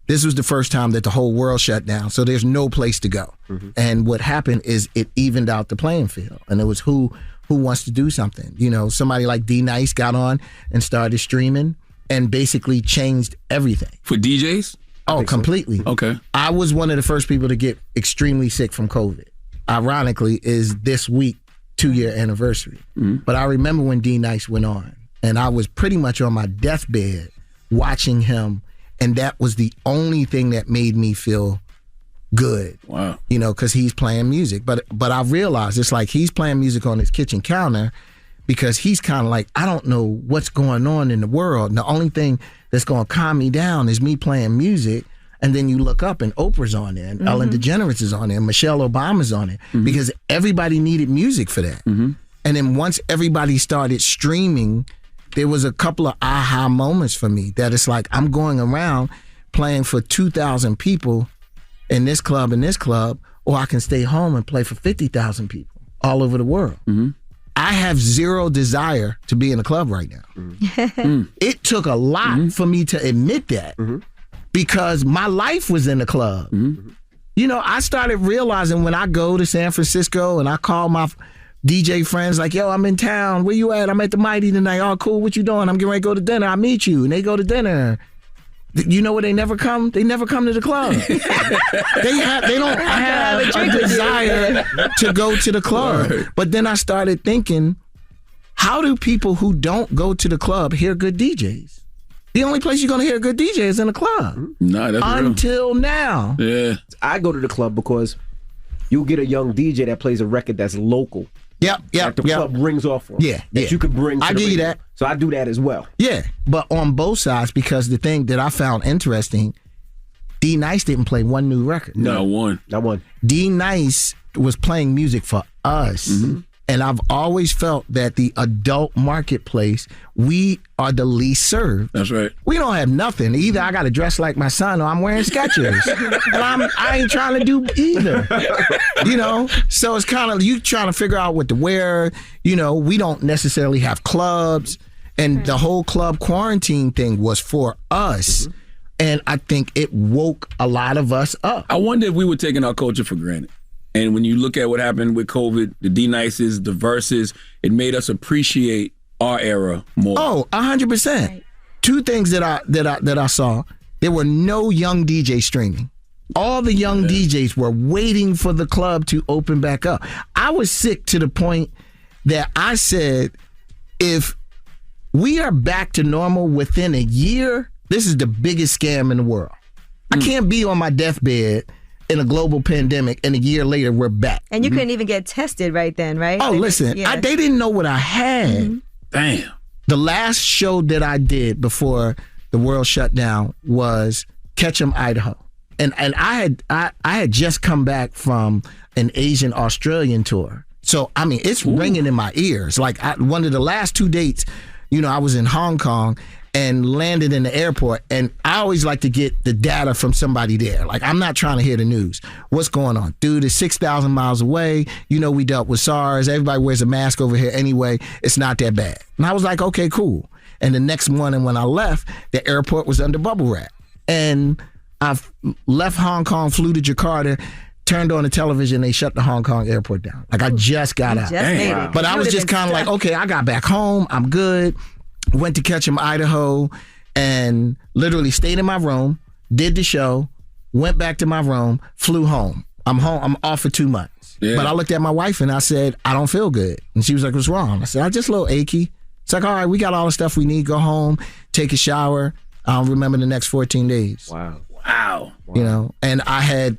This was the first time that the whole world shut down, so there's no place to go. And what happened is it evened out the playing field, and it was who wants to do something. You know, somebody like D-Nice got on and started streaming and basically changed everything. For DJs? Oh, completely. So. Okay. I was one of the first people to get extremely sick from COVID. Ironically, is this week 2-year anniversary. But I remember when D-Nice went on, and I was pretty much on my deathbed watching him, and that was the only thing that made me feel good. Wow. You know, because he's playing music. But I realized it's like he's playing music on his kitchen counter because he's kind of like, I don't know what's going on in the world. And the only thing that's going to calm me down is me playing music. And then you look up and Oprah's on there, and Ellen DeGeneres is on there, and Michelle Obama's on it, because everybody needed music for that. And then once everybody started streaming, there was a couple of aha moments for me that it's like I'm going around playing for 2,000 people in this club, or I can stay home and play for 50,000 people all over the world. I have zero desire to be in a club right now. It took a lot for me to admit that because my life was in the club. You know, I started realizing when I go to San Francisco and I call my DJ friends like, yo, I'm in town. Where you at? I'm at the Mighty tonight. Oh, cool. What you doing? I'm getting ready to go to dinner. I'll meet you. And they go to dinner. You know where they never come? They never come to the club. They don't have a desire to go to the club. Right. But then I started thinking, how do people who don't go to the club hear good DJs? The only place you're going to hear a good DJ is in a club. No, that's until real. Now. Yeah. I go to the club because you'll get a young DJ that plays a record that's local. Like the club rings off on. That you could bring to I the give you radio. that. So I do that as well. Yeah, but on both sides, because the thing that I found interesting, D-Nice didn't play one new record. Not one. D-Nice was playing music for us. And I've always felt that the adult marketplace, we are the least served. That's right. We don't have nothing. Either I got to dress like my son or I'm wearing Skechers. And I ain't trying to do either. You know? So it's kind of, you trying to figure out what to wear. You know, we don't necessarily have clubs. And the whole club quarantine thing was for us. And I think it woke a lot of us up. I wonder if we were taking our culture for granted. And when you look at what happened with COVID, the D-Nices, the verses, it made us appreciate our era more. Oh, 100%. Right. Two things that I saw. There were no young DJs streaming. All the young DJs were waiting for the club to open back up. I was sick to the point that I said, if we are back to normal within a year, this is the biggest scam in the world. I can't be on my deathbed in a global pandemic, and a year later we're back. And you couldn't even get tested right then, right? Oh, listen, they didn't know what I had. Damn. The last show that I did before the world shut down was Ketchum, Idaho. And I had just come back from an Asian Australian tour. So, I mean, it's ringing in my ears. Like, one of the last 2 dates, I was in Hong Kong and landed in the airport, and I always like to get the data from somebody there. Like, I'm not trying to hear the news. What's going on? Dude, it's 6,000 miles away. We dealt with SARS. Everybody wears a mask over here anyway. It's not that bad. And I was like, okay, cool. And the next morning when I left, the airport was under bubble wrap. And I left Hong Kong, flew to Jakarta, turned on the television, they shut the Hong Kong airport down. Like, I just got out. But I was just kind of like, okay, I got back home. I'm good. Went to Ketchum, Idaho, and literally stayed in my room, did the show, went back to my room, flew home. I'm home. I'm off for 2 months. Yeah. But I looked at my wife and I said, I don't feel good. And she was like, what's wrong? I said, I'm just a little achy. It's like, all right, we got all the stuff we need. Go home, take a shower. I don't remember the next 14 days. Wow. And I had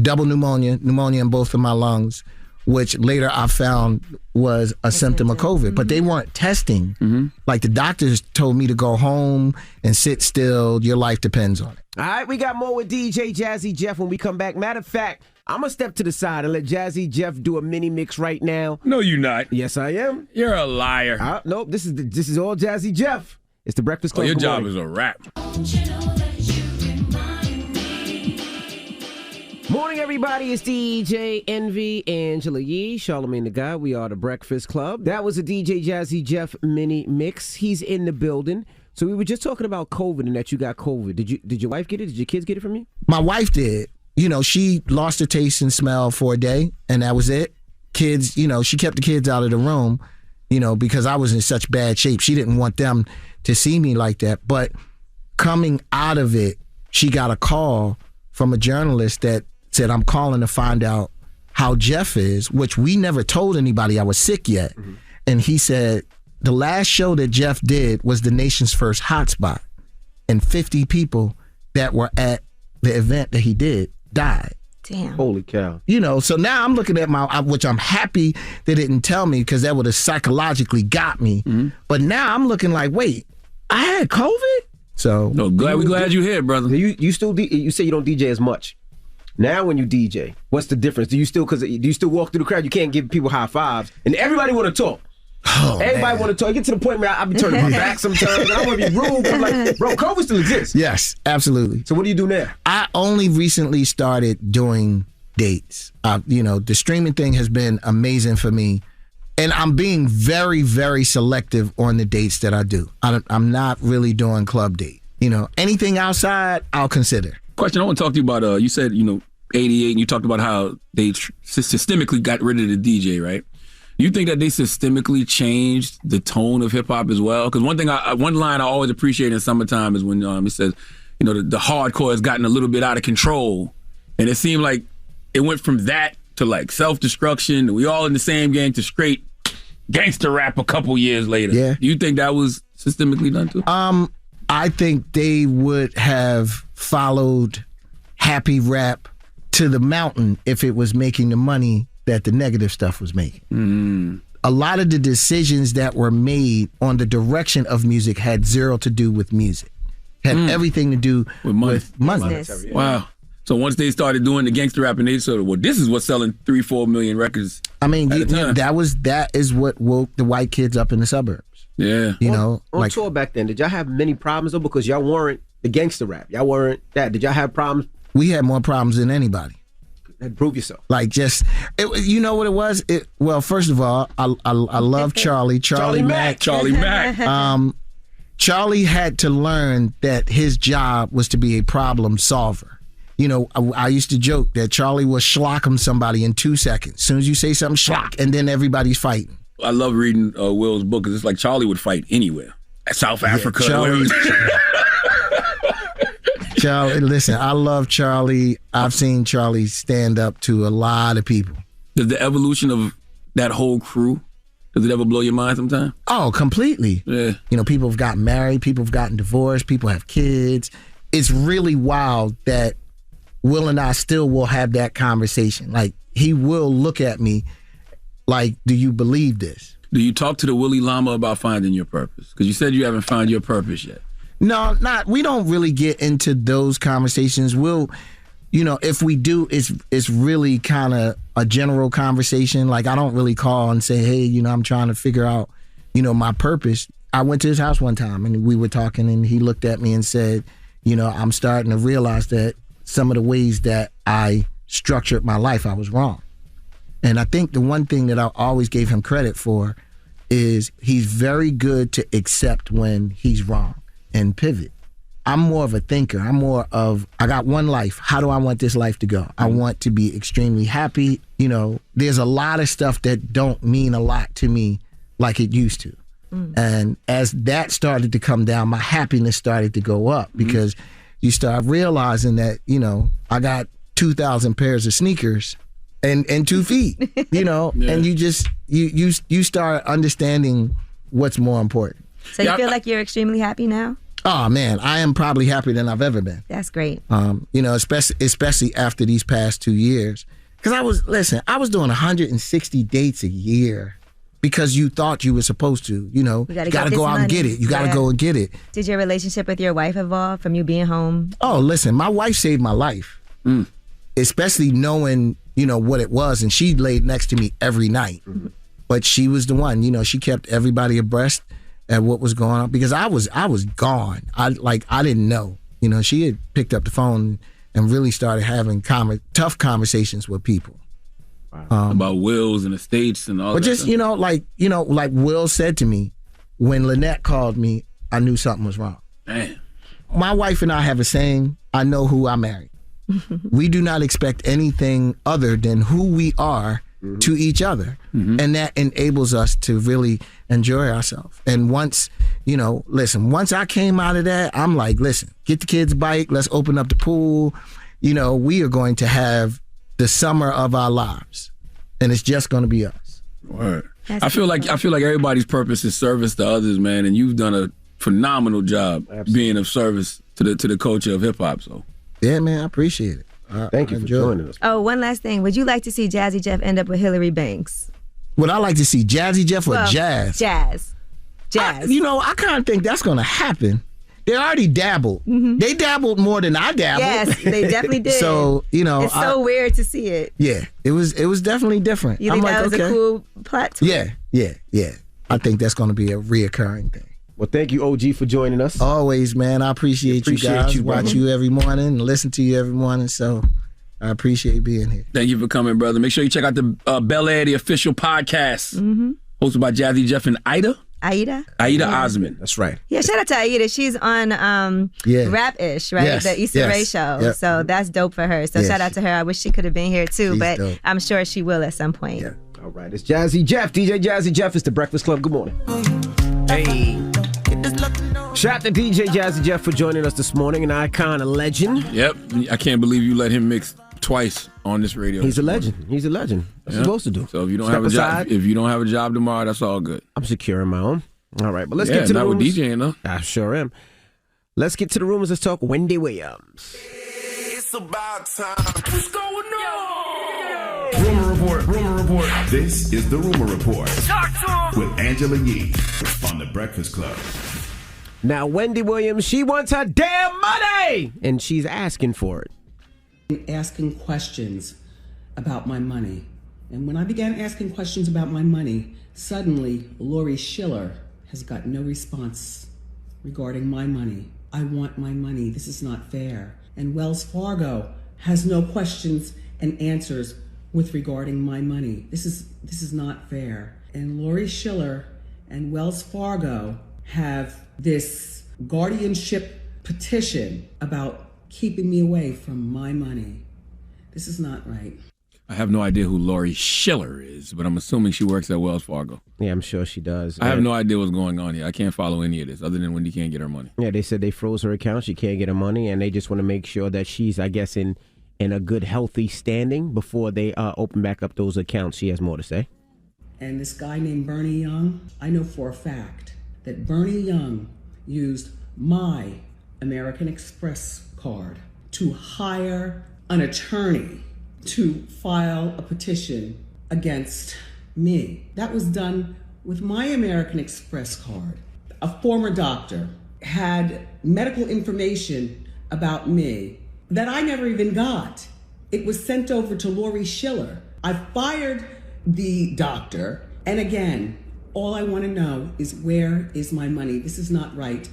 double pneumonia in both of my lungs, which later I found was a symptom of COVID. But they weren't testing. Like, the doctors told me to go home and sit still. Your life depends on it. All right, we got more with DJ Jazzy Jeff when we come back. Matter of fact, I'm going to step to the side and let Jazzy Jeff do a mini mix right now. No, you're not. Yes, I am. You're a liar. Nope, this is all Jazzy Jeff. It's the Breakfast Club. Your job is a rap. Morning, everybody. It's DJ Envy, Angela Yee, Charlamagne the Guy. We are the Breakfast Club. That was a DJ Jazzy Jeff mini mix. He's in the building. So we were just talking about COVID and that you got COVID. Did your wife get it? Did your kids get it from you? My wife did. She lost her taste and smell for a day, and that was it. Kids, she kept the kids out of the room, because I was in such bad shape. She didn't want them to see me like that. But coming out of it, she got a call from a journalist that said, I'm calling to find out how Jeff is, which we never told anybody I was sick yet. And he said, the last show that Jeff did was the nation's first hotspot. And 50 people that were at the event that he did died. Damn. Holy cow. So now I'm looking at which I'm happy they didn't tell me because that would have psychologically got me. But now I'm looking like, wait, I had COVID? So. No, we're glad you're here, brother. You still, you say you don't DJ as much. Now when you DJ, what's the difference? Do you still walk through the crowd? You can't give people high fives. And everybody want to talk. Everybody want to talk. Get to the point where I be turning my back sometimes. And I want to be rude. But I'm like, bro, COVID still exists. Yes, absolutely. So what do you do now? I only recently started doing dates. The streaming thing has been amazing for me. And I'm being very, very selective on the dates that I do. I'm not really doing club date. Anything outside, I'll consider. Question I want to talk to you about, you said, 88, and you talked about how they systemically got rid of the DJ, right? You think that they systemically changed the tone of hip-hop as well? Because one line I always appreciate in summertime is when it says, the hardcore has gotten a little bit out of control. And it seemed like it went from that to like self-destruction, we all in the same gang, to straight gangster rap a couple years later. Yeah. Do you think that was systemically done too? I think they would have followed happy rap to the mountain if it was making the money that the negative stuff was making. A lot of the decisions that were made on the direction of music had zero to do with music. Had everything to do with money. Wow. So once they started doing the gangster rap and they sort of, this is what's selling 3-4 million records. I mean, that is what woke the white kids up in the suburbs. Yeah. On tour back then, did y'all have many problems though? Because y'all weren't the gangster rap. Y'all weren't that. Did y'all have problems? We had more problems than anybody. Prove yourself. You know what it was? Well, first of all, I love Charlie. Charlie Mack. Charlie had to learn that his job was to be a problem solver. I used to joke that Charlie will schlock him somebody in 2 seconds. As soon as you say something, schlock, and then everybody's fighting. I love reading Will's book because it's like Charlie would fight anywhere. South Africa. Charlie, listen, I love Charlie. I've seen Charlie stand up to a lot of people. Does the evolution of that whole crew, does it ever blow your mind sometime? Oh, completely. Yeah. People have gotten married, people have gotten divorced, people have kids. It's really wild that Will and I still will have that conversation. Like, he will look at me like, do you believe this? Do you talk to the Willie Llama about finding your purpose? Because you said you haven't found your purpose yet. No, we don't really get into those conversations. We'll, if we do, it's really kind of a general conversation. Like, I don't really call and say, hey, I'm trying to figure out, my purpose. I went to his house one time and we were talking and he looked at me and said, I'm starting to realize that some of the ways that I structured my life, I was wrong. And I think the one thing that I always gave him credit for is he's very good to accept when he's wrong and pivot. I'm more of a thinker. I'm more of, I got one life. How do I want this life to go? I want to be extremely happy. There's a lot of stuff that don't mean a lot to me like it used to. And as that started to come down, my happiness started to go up because you start realizing that, I got 2,000 pairs of sneakers and 2 feet, and you just, you start understanding what's more important. So you feel like you're extremely happy now? Oh man, I am probably happier than I've ever been. That's great. Especially after these past 2 years. Because I was doing 160 dates a year because you thought you were supposed to, you got to go out and get it. You got to go and get it. Did your relationship with your wife evolve from you being home? Oh, listen, my wife saved my life. Especially knowing, what it was. And she laid next to me every night. But she was the one, she kept everybody abreast at what was going on because I was gone. I didn't know. She had picked up the phone and really started having tough conversations with people. Wow. About wills and estates and all that. But just, like Will said to me, when Lynette called me, I knew something was wrong. Man. My wife and I have a saying, I know who I married. We do not expect anything other than who we are to each other. And that enables us to really enjoy ourselves. And once I came out of that, I'm like, listen, get the kids' bike, let's open up the pool. We are going to have the summer of our lives. And it's just going to be us. Word. I feel like everybody's purpose is service to others, man, and you've done a phenomenal job being of service to the culture of hip hop. So yeah, man, I appreciate it. Thank you for joining us. Oh, one last thing. Would you like to see Jazzy Jeff end up with Hillary Banks? Would I like to see Jazzy Jeff or Jazz? Jazz. I kind of think that's going to happen. They already dabbled. They dabbled more than I dabbled. Yes, they definitely did. So, it's so weird to see it. Yeah, it was definitely different. You think that was a cool plot twist? Yeah. I think that's going to be a reoccurring thing. Well, thank you, OG, for joining us. Always, man. I appreciate you guys. Watch you every morning and listen to you every morning. So I appreciate being here. Thank you for coming, brother. Make sure you check out the Bel Air, the official podcast, hosted by Jazzy Jeff and Aida Osman. That's right. Yeah, shout out to Aida. She's on Rap-ish, right? Yes, the Issa Rae show. Yep. So that's dope for her. So shout out to her. I wish she could have been here too, She's but dope. I'm sure she will at some point. Yeah. All right, it's Jazzy Jeff. DJ Jazzy Jeff. It's the Breakfast Club. Good morning. Hey. Shout out to DJ Jazzy Jeff for joining us this morning, an icon, a legend. Yep. I can't believe you let him mix twice on this radio. He's a legend. He's a legend. That's what you're supposed to do. So if you don't have a job, tomorrow, that's all good. I'm securing my own. All right, but let's get to the not rumors. with DJing though. I sure am. Let's get to the rumors. Let's talk Wendy Williams. It's about time. What's going on? Rumor report. This is the Rumor Report with Angela Yee on the Breakfast Club. Now, Wendy Williams, she wants her damn money, and she's asking for it. Asking questions about my money. And when I began asking questions about my money, suddenly Lori Schiller has got no response regarding my money. I want my money. This is not fair. And Wells Fargo has no questions and answers with regarding my money. This is not fair. And Lori Schiller and Wells Fargo have this guardianship petition about keeping me away from my money. This is not right. I have no idea who Lori Schiller is, but I'm assuming she works at Wells Fargo. Yeah, I'm sure she does. I have no idea what's going on here. I can't follow any of this other than Wendy can't get her money. Yeah, they said they froze her account. She can't get her money, and they just want to make sure that she's, I guess, in a good, healthy standing before they open back up those accounts. She has more to say. And this guy named Bernie Young, I know for a fact that Bernie Young used my American Express card to hire an attorney to file a petition against me. That was done with my American Express card. A former doctor had medical information about me that I never even got. It was sent over to Lori Schiller. I fired the doctor, and again, all I want to know is where is my money? This is not right.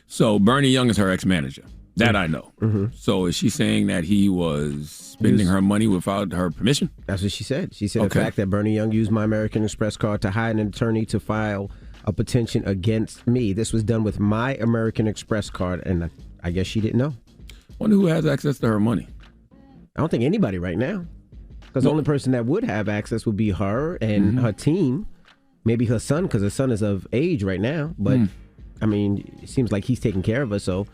So Bernie Young is her ex-manager. That I know. Mm-hmm. So is she saying that he was spending her money without her permission? That's what she said. She said the fact that Bernie Young used my American Express card to hire an attorney to file a petition against me. This was done with my American Express card, and I guess she didn't know. Wonder who has access to her money. I don't think anybody right now. Because the only person that would have access would be her and her team. Maybe her son, because her son is of age right now. But, I mean, it seems like he's taking care of her, so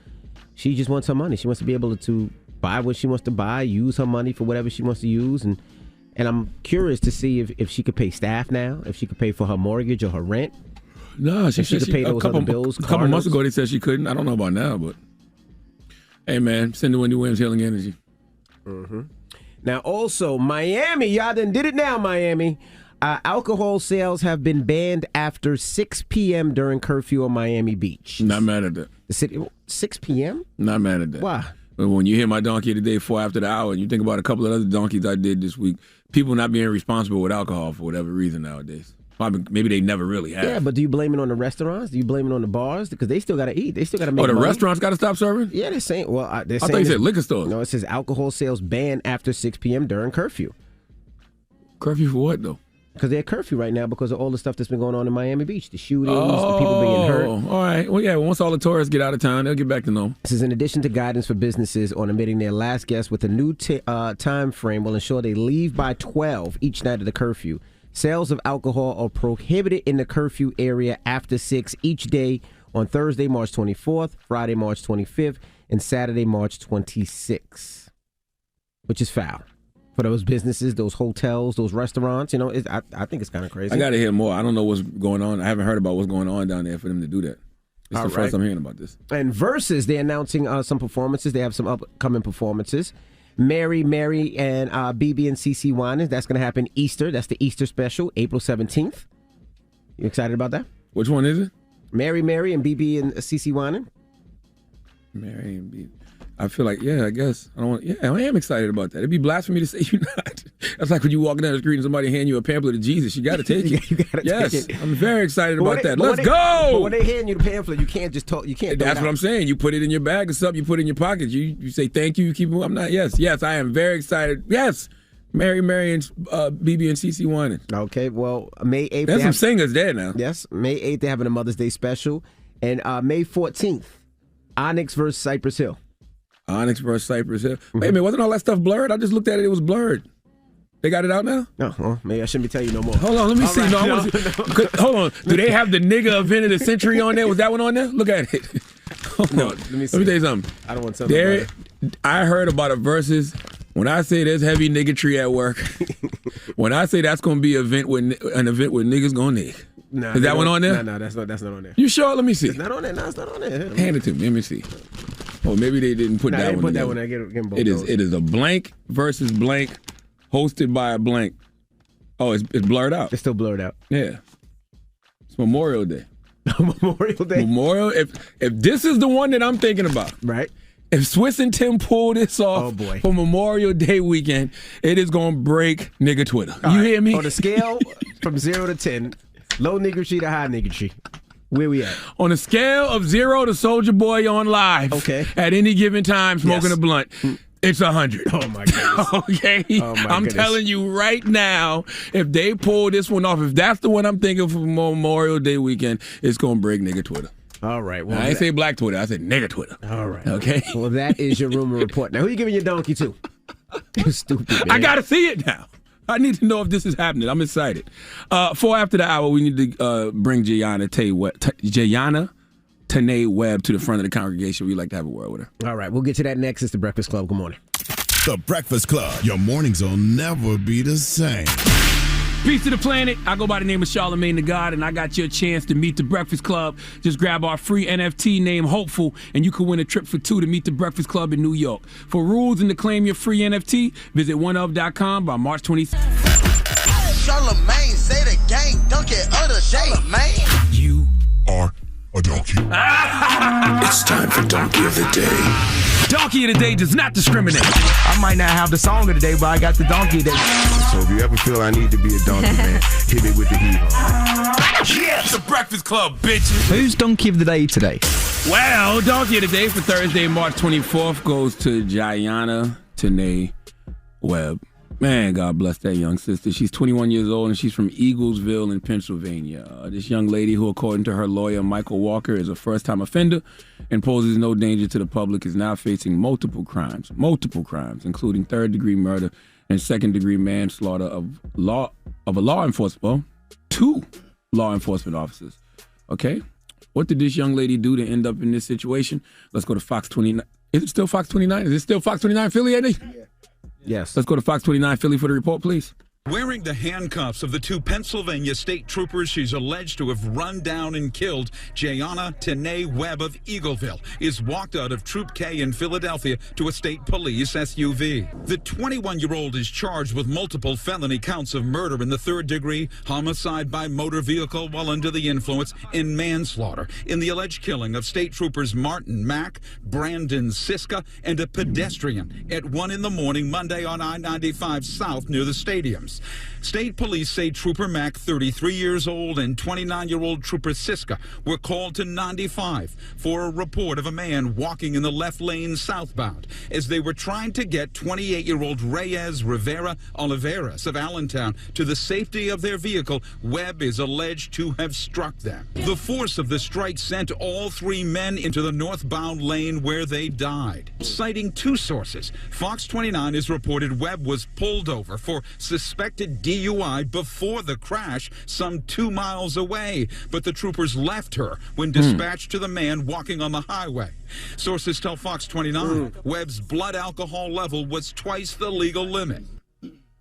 she just wants her money. She wants to be able to buy what she wants to buy, use her money for whatever she wants to use. And I'm curious to see if she could pay staff now, if she could pay for her mortgage or her rent. No, she could pay those other bills. A couple months ago, they said she couldn't. I don't know about now, but hey, man, send to Wendy Williams Healing Energy. Mm-hmm. Now, also, Miami, y'all done did it now, Miami. Alcohol sales have been banned after 6 p.m. during curfew on Miami Beach. Not mad at that. The city, 6 p.m.? Not mad at that. Why? But when you hear my donkey today 4 after the hour, and you think about a couple of other donkeys I did this week, people not being responsible with alcohol for whatever reason nowadays. Maybe they never really have. Yeah, but do you blame it on the restaurants? Do you blame it on the bars? Because they still got to eat. They still got to make money. Oh, the restaurants got to stop serving? Yeah, they're saying. Well, they're saying. I thought you said liquor stores. No, it says alcohol sales banned after 6 p.m. during curfew. Curfew for what, though? Because they're curfew right now because of all the stuff that's been going on in Miami Beach. The shootings, the people being hurt. All right. Well, yeah, once all the tourists get out of town, they'll get back to normal. This is in addition to guidance for businesses on admitting their last guests with a new time frame will ensure they leave by 12 each night of the curfew. Sales of alcohol are prohibited in the curfew area after 6 each day on Thursday, March 24th, Friday, March 25th, and Saturday, March 26th, which is foul for those businesses, those hotels, those restaurants. You know, I think it's kind of crazy. I got to hear more. I don't know what's going on. I haven't heard about what's going on down there for them to do that. It's the first I'm hearing about this. And Versus, they're announcing some performances. They have some upcoming performances. Mary, and BB and CeCe Winans. That's going to happen Easter. That's the Easter special, April 17th. You excited about that? Which one is it? Mary, and BB and CeCe Winans. Mary and BB. I feel like, I guess. I am excited about that. It'd be blasphemy to say you're not. That's like when you walk down the street and somebody hand you a pamphlet of Jesus. You got to take it. You got to take it. I'm very excited about that. Let's go! But when they hand you the pamphlet, you can't just talk. You can't. That's what I'm saying. You put it in your bag or something. You put it in your pocket. You say thank you. You keep it. I'm not. Yes. I am very excited. Yes. Mary, and BB and CeCe Winans. Okay. Well, May 8th. There's some singers there now. Yes. May 8th, they're having a Mother's Day special. And May 14th, Onyx versus Cypress Hill. Onyx versus Cypress Hill. Wait a minute, wasn't all that stuff blurred? I just looked at it, it was blurred. They got it out now? No, well, maybe I shouldn't be telling you no more. Hold on, let me see. Right, I wanna see. Hold on. Do they have the nigga event of the century on there? Was that one on there? Look at it. No, let me see. Let me tell you something. I don't want something about it. I heard about a versus. When I say there's heavy niggatry at work, when I say that's going to be an event where niggas going to nig. Nah, is that one on there? No, that's not on there. You sure? Let me see. It's not on there. No, it's not on there. Hand it to me. Let me see. Oh, maybe they didn't put that one. Put that one. I get both. It is a blank versus blank, hosted by a blank. Oh, it's blurred out. It's still blurred out. Yeah. It's Memorial Day. Memorial Day. If this is the one that I'm thinking about, right? If Swiss and Tim pull this off for Memorial Day weekend, it is gonna break nigga Twitter. You hear me? On a scale from 0 to 10, low niggatry to high niggatry, where we at? On a scale of 0 to Soulja Boy on live, at any given time smoking a blunt, it's 100. Oh my goodness. Okay? Oh my I'm telling you right now, if they pull this one off, if that's the one I'm thinking for Memorial Day weekend, it's gonna break nigga Twitter. All right. Well, I ain't say black Twitter. I said nigga Twitter. All right. Okay. Well, that is your rumor report. Now, who you giving your donkey to? You stupid, man. I got to see it now. I need to know if this is happening. I'm excited. 4 after the hour, we need to bring Jayana Tanae Webb to the front of the congregation. We'd like to have a word with her. All right. We'll get to that next. It's The Breakfast Club. Good morning. The Breakfast Club. Your mornings will never be the same. Peace to the planet. I go by the name of Charlamagne the God, and I got your chance to meet the Breakfast Club. Just grab our free NFT named Hopeful, and you can win a trip for two to meet the Breakfast Club in New York. For rules and to claim your free NFT, visit oneof.com by March 27th. Charlamagne, say the gang, dunk it other day, man. You are a donkey. It's time for Donkey of the Day. Donkey of the Day does not discriminate. I might not have the song of the day, but I got the donkey of the day. So if you ever feel I need to be a donkey, man, hit me with the heat. Yeah, the Breakfast Club, bitches. Who's donkey of the day today? Well, Donkey of the Day for Thursday, March 24th goes to Jayana Tanae Webb. Man, God bless that young sister. She's 21 years old, and she's from Eaglesville in Pennsylvania. This young lady, who according to her lawyer, Michael Walker, is a first-time offender and poses no danger to the public, is now facing multiple crimes, including third-degree murder and second-degree manslaughter of two law enforcement officers. Okay? What did this young lady do to end up in this situation? Let's go to Fox 29. Is it still Fox 29? Is it still Fox 29 Philly, Eddie? Yes. Let's go to Fox 29 Philly for the report, please. Wearing the handcuffs of the two Pennsylvania state troopers she's alleged to have run down and killed, Jayana Tanae Webb of Eagleville is walked out of Troop K in Philadelphia to a state police SUV. The 21-year-old is charged with multiple felony counts of murder in the third degree, homicide by motor vehicle while under the influence, and manslaughter in the alleged killing of state troopers Martin Mack, Brandon Siska, and a pedestrian at 1 a.m. Monday on I-95 South near the stadiums. State police say Trooper Mack, 33 years old, and 29-year-old Trooper Siska were called to 95 for a report of a man walking in the left lane southbound as they were trying to get 28-year-old Reyes Rivera Oliveras of Allentown to the safety of their vehicle. Webb is alleged to have struck them. The force of the strike sent all three men into the northbound lane where they died. Citing two sources, Fox 29 has reported Webb was pulled over for suspected DUI before the crash some 2 miles away, but the troopers left her when dispatched to the man walking on the highway. Sources tell Fox 29 Webb's blood alcohol level was twice the legal limit.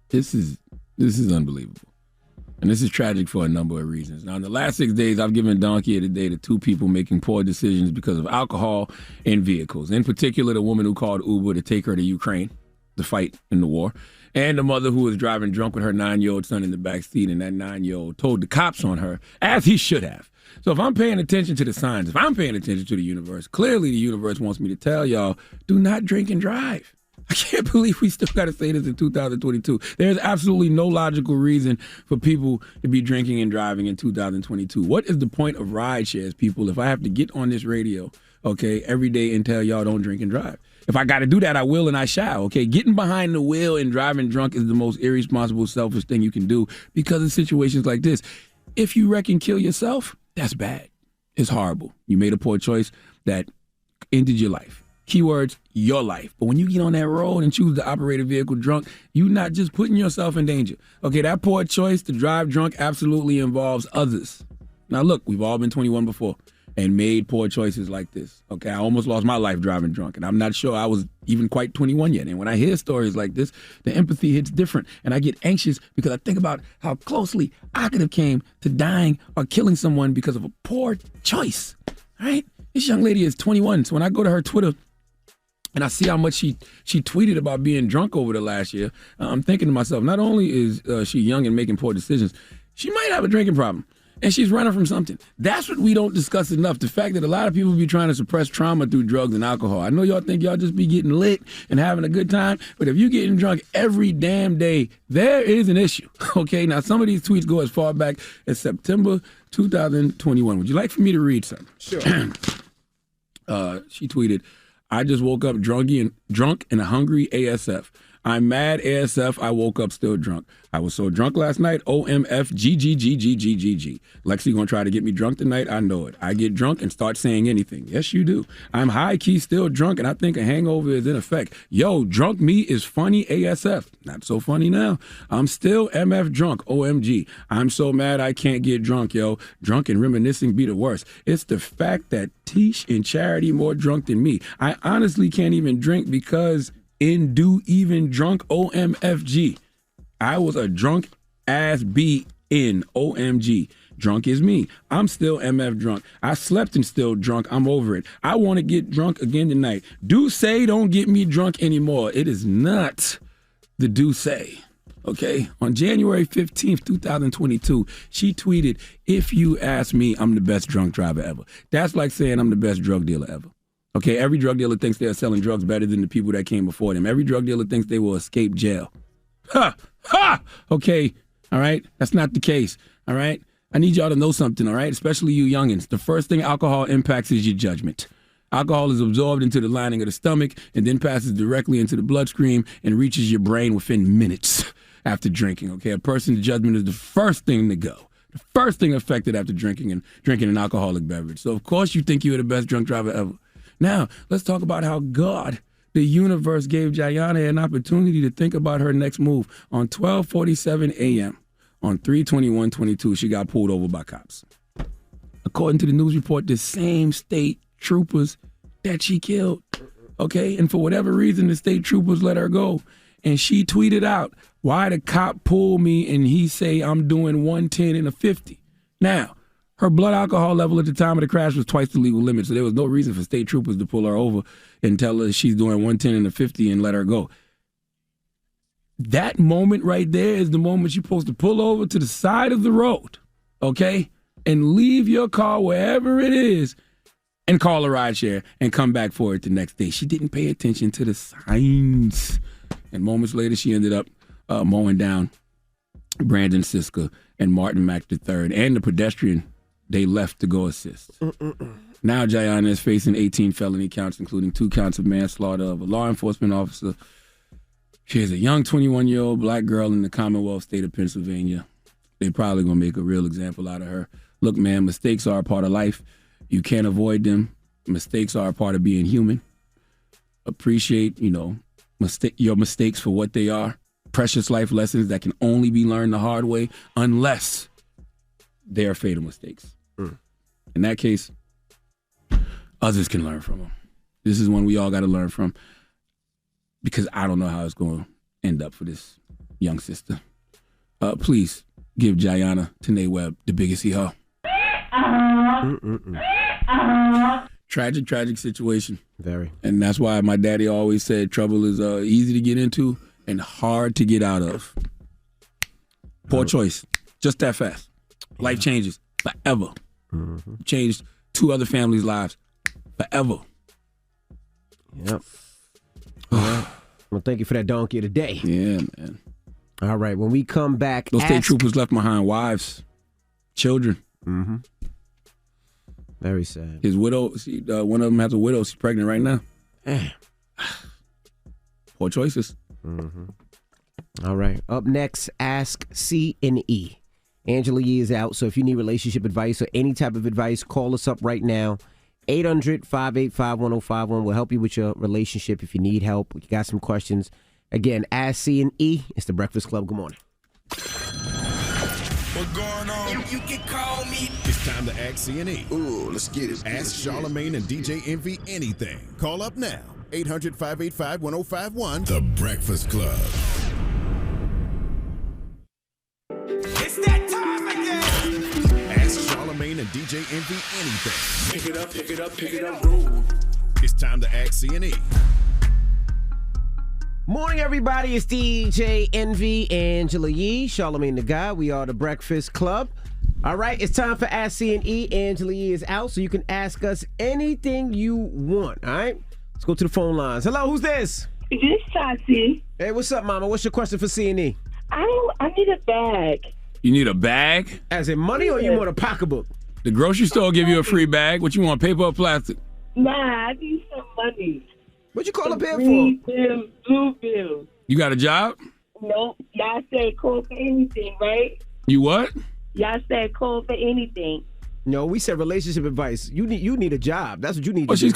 This is unbelievable. And this is tragic for a number of reasons. Now, in the last 6 days, I've given Donkey of the Day to two people making poor decisions because of alcohol in vehicles. In particular, the woman who called Uber to take her to Ukraine to fight in the war, and the mother who was driving drunk with her 9-year-old son in the back seat, and that 9-year-old told the cops on her, as he should have. So if I'm paying attention to the signs, if I'm paying attention to the universe, clearly the universe wants me to tell y'all, do not drink and drive. I can't believe we still got to say this in 2022. There's absolutely no logical reason for people to be drinking and driving in 2022. What is the point of ride shares, people, if I have to get on this radio, okay, every day and tell y'all don't drink and drive? If I got to do that, I will and I shall, okay? Getting behind the wheel and driving drunk is the most irresponsible, selfish thing you can do because of situations like this. If you wreck and kill yourself, that's bad. It's horrible. You made a poor choice that ended your life. Keywords, your life. But when you get on that road and choose to operate a vehicle drunk, you're not just putting yourself in danger. Okay, that poor choice to drive drunk absolutely involves others. Now, look, we've all been 21 before and made poor choices like this. Okay, I almost lost my life driving drunk, and I'm not sure I was even quite 21 yet. And when I hear stories like this, the empathy hits different, and I get anxious because I think about how closely I could have came to dying or killing someone because of a poor choice, right? This young lady is 21, so when I go to her Twitter and I see how much she tweeted about being drunk over the last year, I'm thinking to myself, not only is she young and making poor decisions, she might have a drinking problem. And she's running from something. That's what we don't discuss enough. The fact that a lot of people be trying to suppress trauma through drugs and alcohol. I know y'all think y'all just be getting lit and having a good time, but if you're getting drunk every damn day, there is an issue. Okay, now some of these tweets go as far back as September 2021. Would you like for me to read some? Sure. She tweeted, I just woke up drunk and hungry ASF. I'm mad ASF. I woke up still drunk. I was so drunk last night. OMF GGGGGGG. Lexi gonna try to get me drunk tonight. I know it. I get drunk and start saying anything. Yes, you do. I'm high key still drunk, and I think a hangover is in effect. Yo, drunk me is funny ASF. Not so funny now. I'm still MF drunk. OMG. I'm so mad I can't get drunk, yo. Drunk and reminiscing be the worst. It's the fact that Tish and Charity more drunk than me. I honestly can't even drink because even drunk OMFG. I was a drunk Ass B-N, OMG. Drunk is me. I'm still MF drunk. I slept and still drunk. I'm over it. I want to get drunk again tonight. Do say don't get me drunk anymore. It is not the do say. Okay? On January 15th, 2022, she tweeted, if you ask me, I'm the best drunk driver ever. That's like saying I'm the best drug dealer ever. Okay? Every drug dealer thinks they're selling drugs better than the people that came before them. Every drug dealer thinks they will escape jail. Ha! Ha! Okay? All right? That's not the case. All right? I need y'all to know something, all right? Especially you youngins. The first thing alcohol impacts is your judgment. Alcohol is absorbed into the lining of the stomach and then passes directly into the bloodstream and reaches your brain within minutes after drinking, okay? A person's judgment is the first thing to go. The first thing affected after drinking an alcoholic beverage. So, of course, you think you're the best drunk driver ever. Now, let's talk about how God, the universe, gave Jayana an opportunity to think about her next move. On 12:47 a.m., on 3/21/22, she got pulled over by cops. According to the news report, the same state troopers that she killed, okay? And for whatever reason, the state troopers let her go. And she tweeted out, why the cop pulled me and he say I'm doing 110 and a 50. Now, her blood alcohol level at the time of the crash was twice the legal limit, so there was no reason for state troopers to pull her over and tell her she's doing 110 and a 50 and let her go. That moment right there is the moment you're supposed to pull over to the side of the road, okay, and leave your car wherever it is and call a rideshare and come back for it the next day. She didn't pay attention to the signs. And moments later, she ended up mowing down Brandon Siska and Martin Mack III and the pedestrian they left to go assist. Now Jayana is facing 18 felony counts, including 2 counts of manslaughter of a law enforcement officer. She is a young 21-year-old black girl in the Commonwealth state of Pennsylvania. They're probably going to make a real example out of her. Look, man, mistakes are a part of life. You can't avoid them. Mistakes are a part of being human. Appreciate, your mistakes for what they are. Precious life lessons that can only be learned the hard way unless they are fatal mistakes. In that case, others can learn from them. This is one we all got to learn from. Because I don't know how it's going to end up for this young sister. Please give Jayana Tanae Webb the biggest hee-haw. Tragic situation. Very. And that's why my daddy always said trouble is easy to get into and hard to get out of. Poor choice. Just that fast. Life changes forever. Changed 2 other families' lives forever. Yep. Well, thank you for that donkey of the day. Yeah, man. All right, when we come back, those state troopers left behind wives, children. Very sad. His widow, one of them has a widow. She's pregnant right now. Poor choices. All right. Up next, Ask C&E. Angela Yee is out, so if you need relationship advice or any type of advice, call us up right now. 800-585-1051. We'll help you with your relationship if you need help. You got some questions. Again, Ask C&E. It's the Breakfast Club. Good morning. What's going on? You can call me. It's time to ask C&E. Ooh, let's get it. Ask Charlamagne and DJ Envy anything. Call up now. 800-585-1051. The Breakfast Club. It's that time again. Ask Charlamagne and DJ Envy anything. Pick it up, pick it up, pick it up. Rude. It's time to ask C&E. Morning, everybody. It's DJ Envy, Angela Yee, Charlamagne the Guy. We are the Breakfast Club. All right, it's time for Ask C&E. Angela Yee is out, so you can ask us anything you want. All right, let's go to the phone lines. Hello, who's this? This is Tati. Hey, what's up, Mama? What's your question for C&E? I need a bag. You need a bag? As in money, or you want a pocketbook? The grocery store give you a free bag. What you want, paper or plastic? Nah, I need some money. What you call up here Green for? bills, blue bills. You got a job? Nope. Y'all said call for anything, right? You what? Y'all said call for anything. No, we said relationship advice. You need a job. That's what you need. Well, she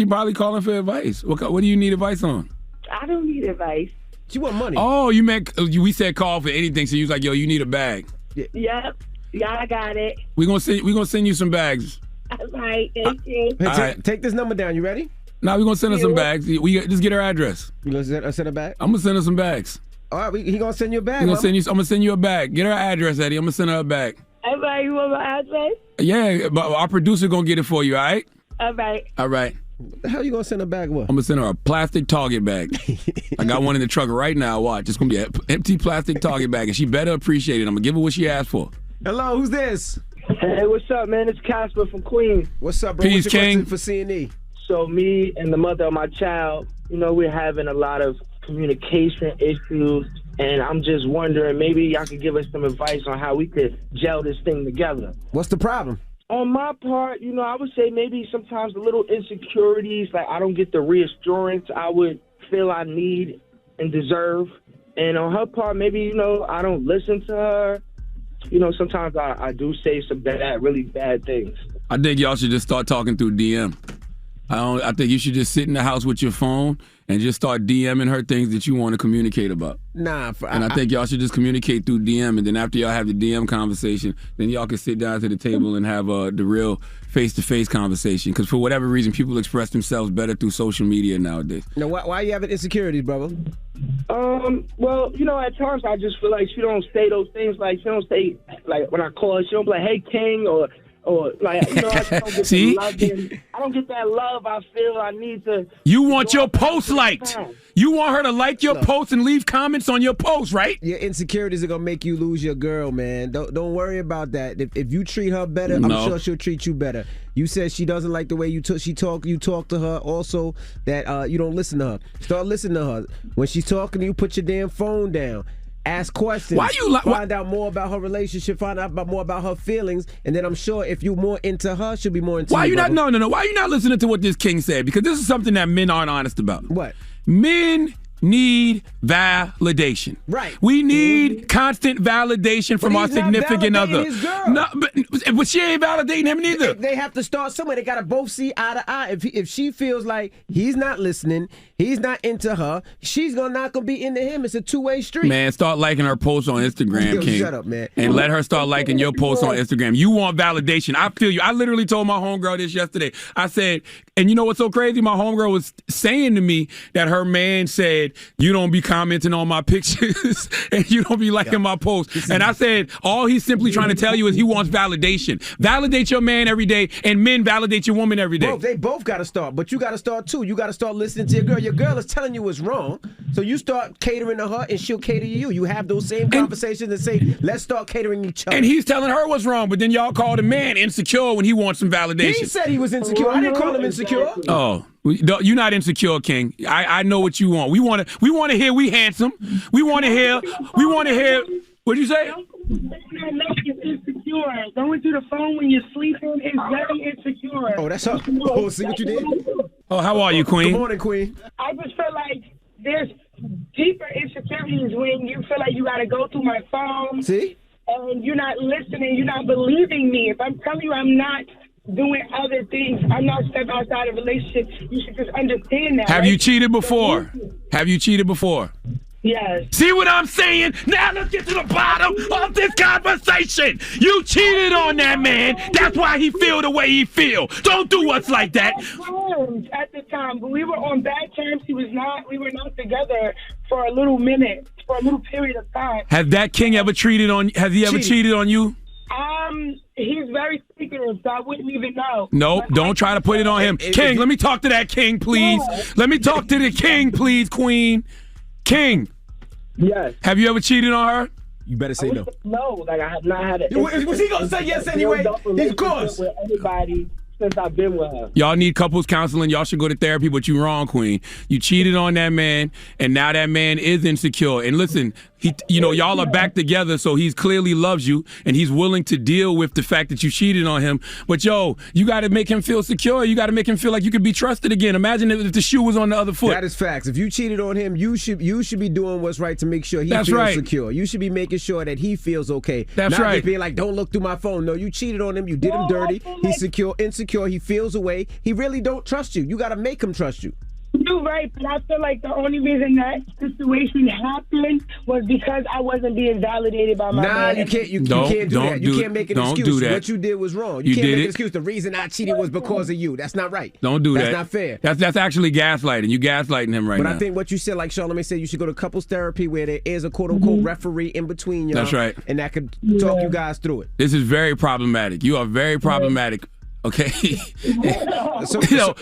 probably calling for advice. What do you need advice on? I don't need advice. She want money. Oh, we said call for anything. So you was like, yo, you need a bag. Yep. Y'all got it. We gonna send you some bags. All right. Thank you. Hey, take this number down. You ready? Now we're gonna send her some bags. We just get her address. You gonna send her back? I'm gonna send her some bags. All right, he gonna send you a bag. I'm gonna send you a bag. Get her address, Eddie. I'm gonna send her a bag. All right, you want my address? Yeah, but our producer gonna get it for you. All right. All right. All right. What the hell you gonna send a bag with? I'm gonna send her a plastic Target bag. I got one in the truck right now. Watch, it's gonna be an empty plastic Target bag, and she better appreciate it. I'm gonna give her what she asked for. Hello, who's this? Hey, what's up, man? It's Casper from Queens. What's up, bro? Peace, What's your King. question for C&E? So me and the mother of my child, we're having a lot of communication issues, and I'm just wondering, maybe y'all could give us some advice on how we could gel this thing together. What's the problem? On my part, I would say maybe sometimes a little insecurities, like I don't get the reassurance I would feel I need and deserve. And on her part, maybe, I don't listen to her. Sometimes I do say some really bad things. I think y'all should just start talking through DM. I think you should just sit in the house with your phone and just start DMing her things that you want to communicate about. Nah. I think y'all should just communicate through DM, and then after y'all have the DM conversation, then y'all can sit down to the table and have the real face-to-face conversation. Because for whatever reason, people express themselves better through social media nowadays. Now, why are you having insecurities, brother? Well, at times I just feel like she don't say those things. Like, she don't say, like, when I call her, she don't be like, hey, King, or like, I just don't get See? I don't get that love I feel I need to. You want your post liked. You want her to like your post and leave comments on your post, right? Your insecurities are gonna make you lose your girl, man. Don't worry about that. If you treat her better, I'm sure she'll treat you better. You said she doesn't like the way you talk. You talk to her. Also, that you don't listen to her. Start listening to her. When she's talking to you, put your damn phone down. Ask questions. Why you find out more about her relationship? Find out more about her feelings, and then I'm sure if you're more into her, she'll be more into you. Why you not? brother. No. Why you not listening to what this King said? Because this is something that men aren't honest about. What? Men need validation. Right. We need constant validation from our significant other. His girl. No, but she ain't validating him neither. They have to start somewhere. They gotta both see eye to eye. If she feels like he's not listening, he's not into her, she's not gonna be into him. It's a two-way street. Man, start liking her posts on Instagram, Yo, King. shut up, man. And let her start liking your posts on Instagram. You want validation. I feel you. I literally told my homegirl this yesterday. I said, and you know what's so crazy? My homegirl was saying to me that her man said, you don't be commenting on my pictures and you don't be liking my posts. And I said, all he's simply trying to tell you is he wants validation. Validate your man every day, and men validate your woman every day. Bro, they both got to start, but you got to start too. You got to start listening to your girl. Your girl is telling you what's wrong, so you start catering to her, and she'll cater to you. You have those same conversations and say, let's start catering each other. And he's telling her what's wrong, but then y'all call the man insecure when he wants some validation. He said he was insecure. I didn't call him insecure. Oh, you're not insecure, King. I know what you want. We want to hear we handsome. We want to hear. What'd you say? Insecure. Going through the phone when you're sleeping is very insecure. Oh, that's her. Oh, see what you did? Oh, how are you, Queen? Good morning, Queen. I just feel like there's deeper insecurities when you feel like you got to go through my phone. See? And you're not listening. You're not believing me. If I'm telling you I'm not doing other things, I'm not stepping outside of a relationship, you should just understand that. Have you cheated before? Have you cheated before? Yes. See what I'm saying? Now let's get to the bottom of this conversation. You cheated on that man. That's why he feel the way he feel. Don't do us like that. At the time, but we were on bad terms. We were not together for a little minute, for a little period of time. Has that King ever cheated on? Has he ever cheated on you? He's very secretive, so I wouldn't even know. Nope, don't try to put it on him. King, let me talk to that King, please. Let me talk to the King, please, Queen. King. Yes. Have you ever cheated on her? You better say no. No, like I have not had it. Was he gonna say yes anyway? Of course. With anybody since I've been with her. Y'all need couples counseling. Y'all should go to therapy, but you wrong, Queen. You cheated on that man, and now that man is insecure. And listen, y'all are back together, so he clearly loves you, and he's willing to deal with the fact that you cheated on him. But you got to make him feel secure. You got to make him feel like you could be trusted again. Imagine if the shoe was on the other foot. That is facts. If you cheated on him, you should be doing what's right to make sure he feels secure. You should be making sure that he feels okay. That's Not right. just being like, don't look through my phone. No, you cheated on him. You did him dirty. He's insecure. He feels away. He really don't trust you. You got to make him trust you. You're right, but I feel like the only reason that situation happened was because I wasn't being validated by my man. You can't do that. You can't make an excuse. Do that. What you did was wrong. You can't did make it. an excuse. The reason I cheated was because of you. That's not right. Don't do that. That's not fair. That's actually gaslighting. You gaslighting him right now. But I think what you said, like Charlamagne said, you should go to couples therapy where there is a quote-unquote referee in between y'all. That's right. And that could talk you guys through it. This is very problematic. You are very problematic. Okay,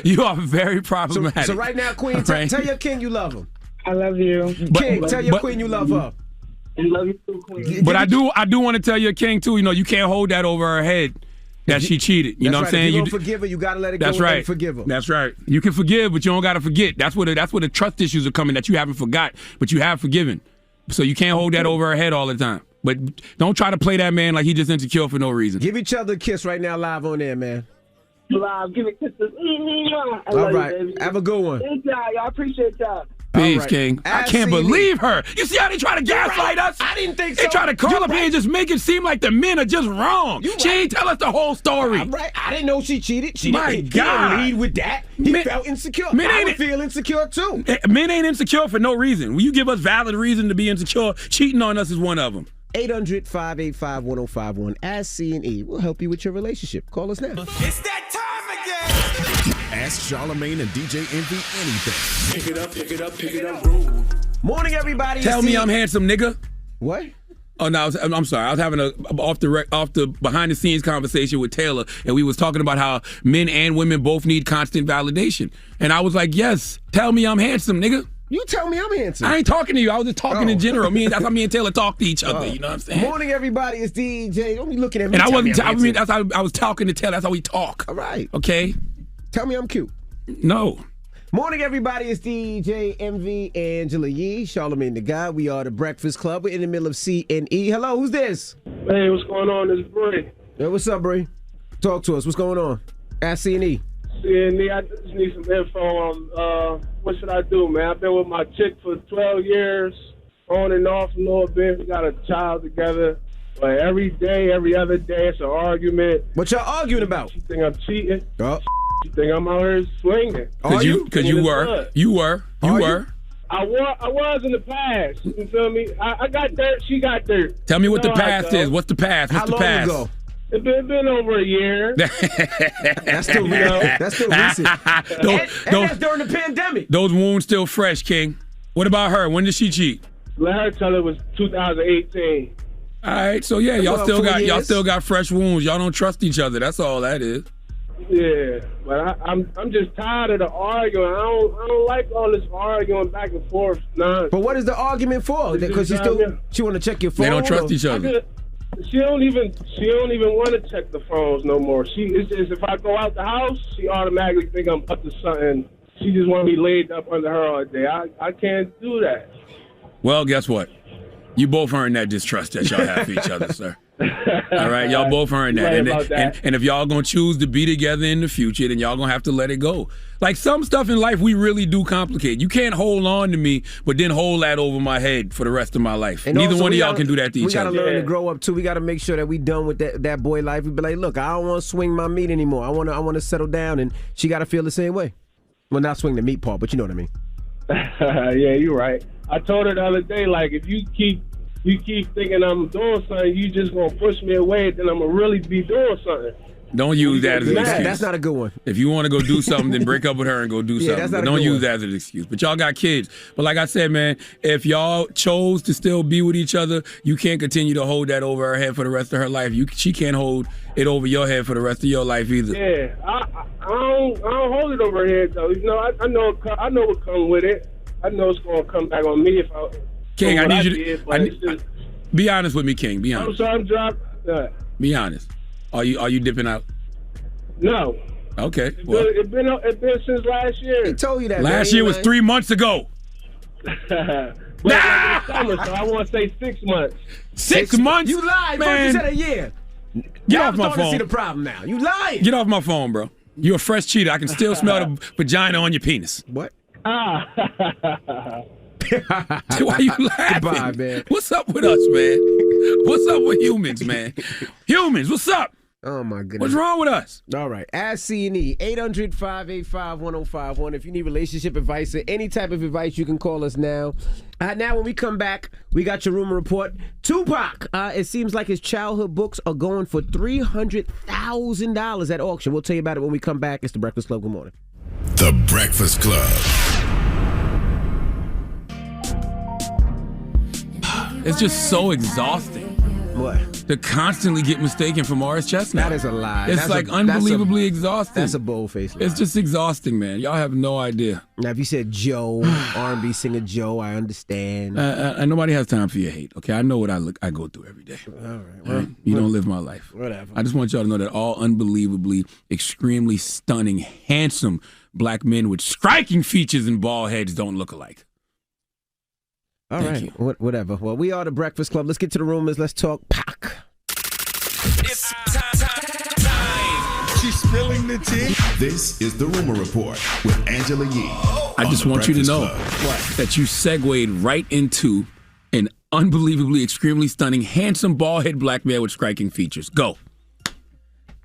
you are very problematic. So right now, Queen, tell your king you love him. I love you, King. Tell your queen you love her. I love you too, Queen. But I do want to tell your king too. You can't hold that over her head that she cheated. You know what I'm saying? If you're gonna forgive her, you gotta let it go. That's right. And forgive her. That's right. You can forgive, but you don't gotta forget. That's where the trust issues are coming. That you haven't forgot, but you have forgiven. So you can't hold that over her head all the time. But don't try to play that man like he just insecure for no reason. Give each other a kiss right now, live on air, man. Live, give it kisses. All right, have a good one. Thank y'all. Y'all appreciate y'all. Peace, King. I can't believe her. You see how they try to gaslight us? I didn't think so. They try to call up here and just make it seem like the men are just wrong. She ain't tell us the whole story. Right. I didn't know she cheated. My God. He didn't lead with that. He felt insecure. I would feel insecure too. Men ain't insecure for no reason. When you give us valid reason to be insecure, cheating on us is one of them. 800-585-1051. Ask C&E. We'll help you with your relationship. Call us now. It's that time again. Ask Charlamagne and DJ Envy anything. Pick it up, rude. Morning, everybody. Tell me I'm handsome, nigga. What? Oh no, I'm sorry. I was having a off the behind the scenes conversation with Taylor, and we was talking about how men and women both need constant validation. And I was like, yes, tell me I'm handsome, nigga. You tell me I'm handsome. I ain't talking to you. I was just talking in general. That's how me and Taylor talk to each other. You know what I'm saying? Morning, everybody. It's DJ. Don't be looking at me. And I wasn't. That's how I was talking to Taylor. That's how we talk. All right. Okay. Tell me I'm cute. No. Morning, everybody. It's DJ Envy, Angela Yee, Charlamagne the God. We are the Breakfast Club. We're in the middle of C&E. Hello, who's this? Hey, what's going on? This is Bree. Hey, what's up, Bree? Talk to us. What's going on? Ask C&E. C&E, I just need some info on what should I do, man? I've been with my chick for 12 years, on and off a little bit. We got a child together. But every day, every other day, it's an argument. What y'all arguing about? She think I'm cheating. Oh. She think I'm out here swinging. Because you were. I was in the past. You feel me? I got dirt. She got dirt. Tell me what the past is. What's the past? What's the past? How long ago? It's been over a year. That's still recent. That's still recent. And that's during the pandemic. Those wounds still fresh, King. What about her? When did she cheat? Let her tell it was 2018. All right, so yeah, y'all still got fresh wounds. Y'all don't trust each other. That's all that is. Yeah, but I'm just tired of the arguing. I don't like all this arguing back and forth. Nah. But what is the argument for? Because she want to check your phone. They don't trust each other. She don't even want to check the phones no more. It's just if I go out the house, she automatically think I'm up to something. She just want to be laid up under her all day. I can't do that. Well, guess what? You both earned that distrust that y'all have for each other, sir. All right, y'all both earned that. And if y'all gonna choose to be together in the future, then y'all gonna have to let it go. Like some stuff in life we really do complicate. You can't hold on to me, but then hold that over my head for the rest of my life. And neither one of y'all can do that to each other. We gotta learn to grow up too. We gotta make sure that we done with that boy life. We be like, look, I don't want to swing my meat anymore. I wanna settle down, and she gotta feel the same way. Well, not swing the meat part, but you know what I mean. Yeah, you're right. I told her the other day, like, if you keep thinking I'm doing something, you just gonna push me away, then I'm gonna really be doing something. Don't use that as an excuse. That's not a good one. If you want to go do something, then break up with her and go do something. But don't use that as an excuse. But y'all got kids. But like I said, man, if y'all chose to still be with each other, you can't continue to hold that over her head for the rest of her life. She can't hold it over your head for the rest of your life either. Yeah, I don't hold it over her head though. You know, I know what comes with it. I know it's gonna come back on me if I. King, I need you to be honest with me, King. Be honest. I'm sorry, I'm dropped. Be honest. Are you dipping out? No. Okay. It's been since last year. He told you that. Last year was 3 months ago. But like summer, so I want to say 6 months. 6 months? You lied, man. You said a year. Get off my phone. To see the problem now. You lying. Get off my phone, bro. You're a fresh cheater. I can still smell the vagina on your penis. What? Why you laughing? Goodbye, man. What's up with us, man? What's up with humans, man? Humans, what's up? Oh, my goodness. What's wrong with us? All right. Ask C&E, 800-585-1051. If you need relationship advice or any type of advice, you can call us now. Now, when we come back, we got your rumor report. Tupac, it seems like his childhood books are going for $300,000 at auction. We'll tell you about it when we come back. It's The Breakfast Club. Good morning. The Breakfast Club. It's just so exhausting. What? To constantly get mistaken for Morris Chestnut. That is a lie. It's unbelievably exhausting. That's a bold-faced lie. It's just exhausting, man. Y'all have no idea. Now, if you said Joe, R&B singer Joe, I understand. Nobody has time for your hate, okay? I know what I go through every day. All right. Well, you don't live my life. Whatever. I just want y'all to know that all unbelievably, extremely stunning, handsome black men with striking features and bald heads don't look alike. All right, whatever. Well, we are The Breakfast Club. Let's get to the rumors. Let's talk Pac. It's time. She's spilling the tea. This is the Rumor Report with Angela Yee. I just want you to know that you segued right into an unbelievably, extremely stunning, handsome, bald-head black man with striking features. Go.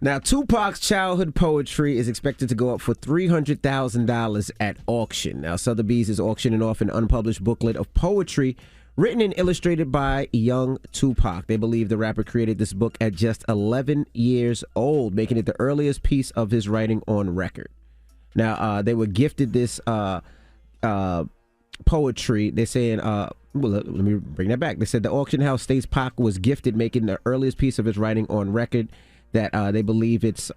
Now, Tupac's childhood poetry is expected to go up for $300,000 at auction. Now, Sotheby's is auctioning off an unpublished booklet of poetry written and illustrated by young Tupac. They believe the rapper created this book at just 11 years old, making it the earliest piece of his writing on record. Now, they were gifted this poetry. They're saying, well, let me bring that back. They said the auction house states Pac was gifted making the earliest piece of his writing on record. That they believe it's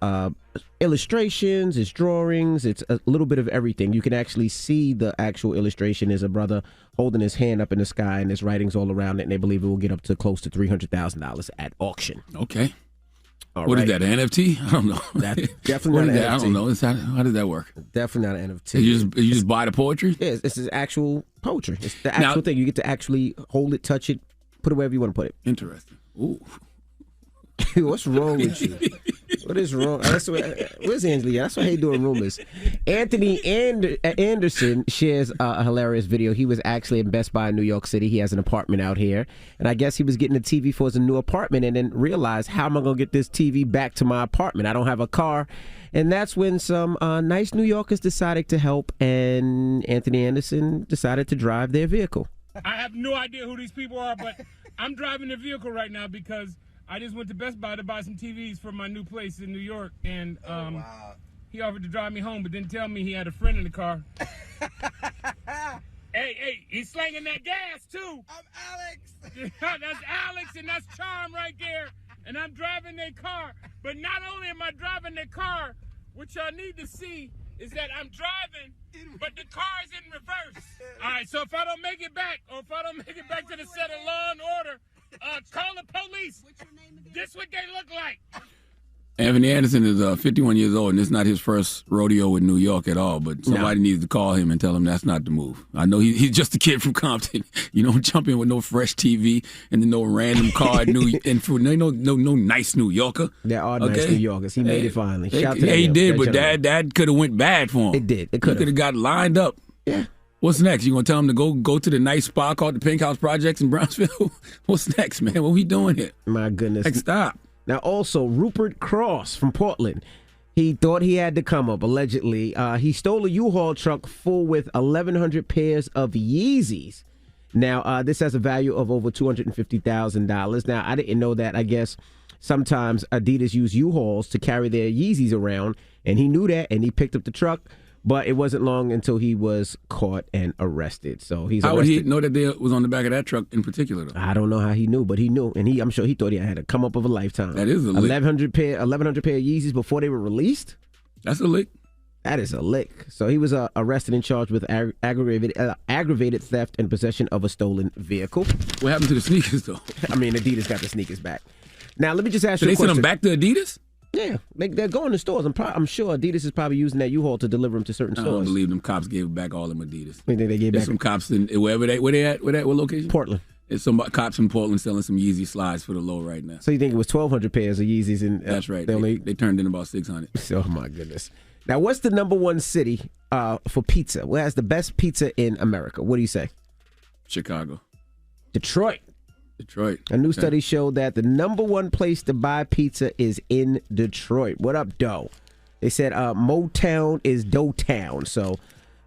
illustrations, it's drawings, it's a little bit of everything. You can actually see the actual illustration is a brother holding his hand up in the sky, and there's writings all around it, and they believe it will get up to close to $300,000 at auction. Okay. What is that, an NFT? I don't know. That's definitely not an NFT. I don't know. How does that work? Definitely not an NFT. You just buy the poetry? Yeah, this is actual poetry. It's the actual thing. You get to actually hold it, touch it, put it wherever you want to put it. Interesting. Ooh. What's wrong with you? What is wrong? Where's Angela? That's why I hate doing rumors. Anthony Anderson shares a hilarious video. He was actually in Best Buy in New York City. He has an apartment out here. And I guess he was getting a TV for his new apartment and then realized, how am I going to get this TV back to my apartment? I don't have a car. And that's when some nice New Yorkers decided to help, and Anthony Anderson decided to drive their vehicle. I have no idea who these people are, but I'm driving the vehicle right now because I just went to Best Buy to buy some TVs for my new place in New York, and he offered to drive me home, but didn't tell me he had a friend in the car. Hey, he's slanging that gas, too. I'm Alex. That's Alex, and that's Charm right there, and I'm driving their car. But not only am I driving their car, what y'all need to see is that I'm driving, but the car is in reverse. All right, so if I don't make it back, or if I don't make it back to the set of Law and Order, call the police. What's your name again? This what they look like. Anthony Anderson is 51 years old, and it's not his first rodeo in New York at all, but somebody needs to call him and tell him that's not the move. I know he's just a kid from Compton. You don't jump in with no fresh TV and then no random car and for no nice New Yorker. There are nice New Yorkers. He made it finally. Shout to he did, but that could have went bad for him. It did. It could have got lined up. Yeah. What's next? You gonna tell him to go to the nice spa called the Pink House Projects in Brownsville? What's next, man? What we doing here? My goodness. Like, stop. Now, also, Rupert Cross from Portland. He thought he had to come up, allegedly. He stole a U-Haul truck full with 1,100 pairs of Yeezys. Now, this has a value of over $250,000. Now, I didn't know that. I guess sometimes Adidas use U-Hauls to carry their Yeezys around, and he knew that, and he picked up the truck. But it wasn't long until he was caught and arrested. So he's arrested. How would he know that they was on the back of that truck in particular, though? I don't know how he knew, but he knew. And I'm sure he thought he had a come up of a lifetime. That is a lick. 1,100 pair of Yeezys before they were released? That's a lick. That is a lick. So he was arrested and charged with aggravated theft and possession of a stolen vehicle. What happened to the sneakers, though? I mean, Adidas got the sneakers back. Now, let me just ask you a question. question. They sent them back to Adidas? Yeah, they're going to stores. I'm sure Adidas is probably using that U-Haul to deliver them to certain stores. I don't believe them cops gave back all them Adidas. I think they gave There's back some cops in where they at? What location? Portland. There's some cops in Portland selling some Yeezy slides for the low right now. So you think it was 1,200 pairs of Yeezys? And that's right. They turned in about 600. Oh my goodness! Now, what's the number one city for pizza? What has the best pizza in America? What do you say? Chicago. Detroit. Detroit. A new study showed that the number one place to buy pizza is in Detroit. What up, Doe? They said Motown is Dough Town. So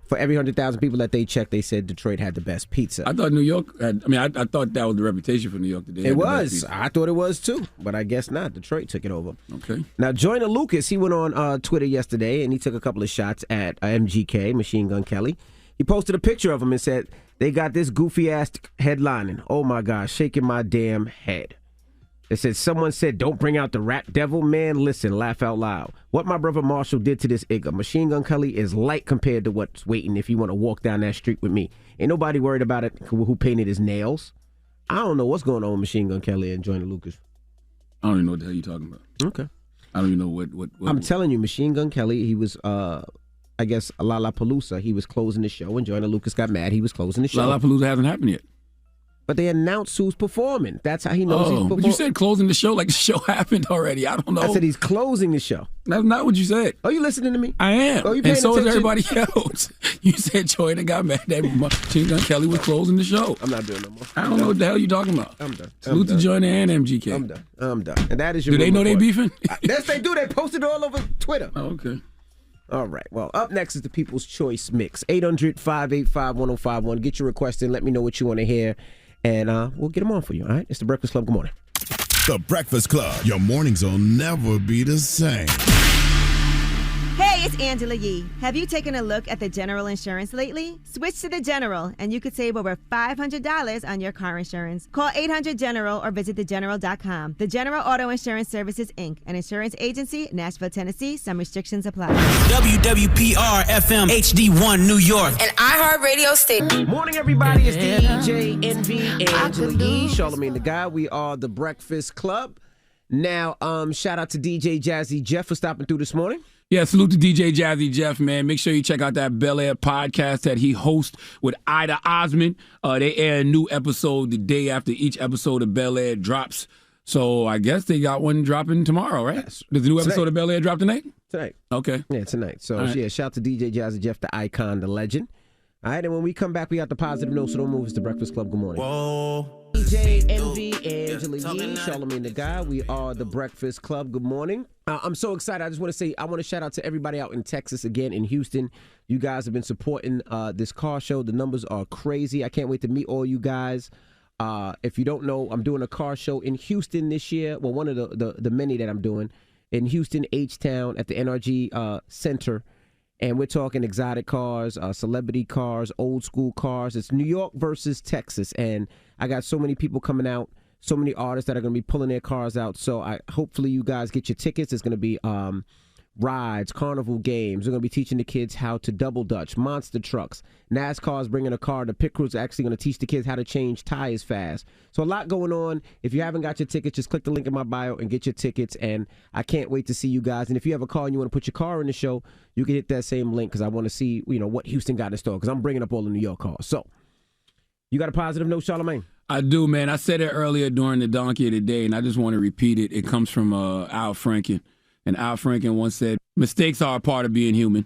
for every 100,000 people that they checked, they said Detroit had the best pizza. I thought New York had, I thought that was the reputation for New York. That they had It the best was. pizza. I thought it was too, but I guess not. Detroit took it over. Okay. Now, Joyner Lucas, he went on Twitter yesterday, and he took a couple of shots at MGK, Machine Gun Kelly. He posted a picture of him and said, they got this goofy-ass headlining. Oh, my gosh, shaking my damn head. It said, someone said, don't bring out the rap devil. Man, listen, laugh out loud. What my brother Marshall did to this Igga. Machine Gun Kelly is light compared to what's waiting if you want to walk down that street with me. Ain't nobody worried about it who painted his nails. I don't know what's going on with Machine Gun Kelly and Joyner Lucas. I don't even know what the hell you're talking about. Okay. I don't even know what I'm telling you, Machine Gun Kelly, he was, I guess, Lollapalooza. He was closing the show, and Joyner Lucas got mad. He was closing the show. Lollapalooza hasn't happened yet. But they announced who's performing. That's how he knows he's performing. But you said closing the show like the show happened already. I don't know. I said he's closing the show. That's not what you said. Are you listening to me? I am. Oh, you and paying so attention? is everybody else. You said Joyner got mad that Machine Gun Kelly was closing the show. I'm not doing no more. I don't know what the hell you're talking about. I'm done. Salute to Joyner and MGK. I'm done. And that is your Do they know they beefing? Yes, they do. They posted it all over Twitter. Oh, okay. All right. Well, up next is the People's Choice Mix. 800-585-1051. Get your request in. Let me know what you want to hear. And we'll get them on for you, all right? It's The Breakfast Club. Good morning. The Breakfast Club. Your mornings will never be the same. Hey, it's Angela Yee. Have you taken a look at the General Insurance lately? Switch to the General, and you could save over $500 on your car insurance. Call 800-GENERAL or visit thegeneral.com. The General Auto Insurance Services, Inc., an insurance agency, Nashville, Tennessee. Some restrictions apply. WWPR-FM HD1 New York. An iHeartRadio station. Morning, everybody. It's DJ Envy, Angela Yee, Charlamagne the Guy. We are The Breakfast Club. Now, shout out to DJ Jazzy Jeff for stopping through this morning. Yeah, salute to DJ Jazzy Jeff, man. Make sure you check out that Bel Air podcast that he hosts with Ida Osmond. They air a new episode the day after each episode of Bel Air drops. So I guess they got one dropping tomorrow, right? Yes. Does the new episode of Bel Air drop tonight? Tonight. Okay. Yeah, tonight. So, right. yeah, shout out to DJ Jazzy Jeff, the icon, the legend. All right, and when we come back, we got the positive notes, so don't move. It's The Breakfast Club. Good morning. DJ Envy, Angela Yee, Charlamagne the Guy. We are The Breakfast Club. Good morning. I'm so excited. I just want to say, I want to shout out to everybody out in Texas, again, in Houston. You guys have been supporting this car show. The numbers are crazy. I can't wait to meet all you guys. If you don't know, I'm doing a car show in Houston this year. Well, one of the many that I'm doing in Houston, H-Town, at the NRG Center. And we're talking exotic cars, celebrity cars, old school cars. It's New York versus Texas. And I got so many people coming out, so many artists that are going to be pulling their cars out. So hopefully you guys get your tickets. It's going to be rides, carnival games. We're going to be teaching the kids how to double dutch, monster trucks. NASCAR is bringing a car. The pit crew's actually going to teach the kids how to change tires fast. So a lot going on. If you haven't got your tickets, just click the link in my bio and get your tickets. And I can't wait to see you guys. And if you have a car and you want to put your car in the show, you can hit that same link because I want to see, what Houston got in store, because I'm bringing up all the New York cars. So you got a positive note, Charlamagne? I do, man. I said it earlier during the Donkey of the Day, and I just want to repeat it. It comes from Al Franken. And Al Franken once said, mistakes are a part of being human.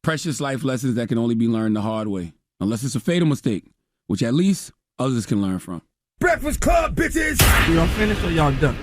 Precious life lessons that can only be learned the hard way. Unless it's a fatal mistake, which at least others can learn from. Breakfast Club, bitches! Y'all finished or y'all done?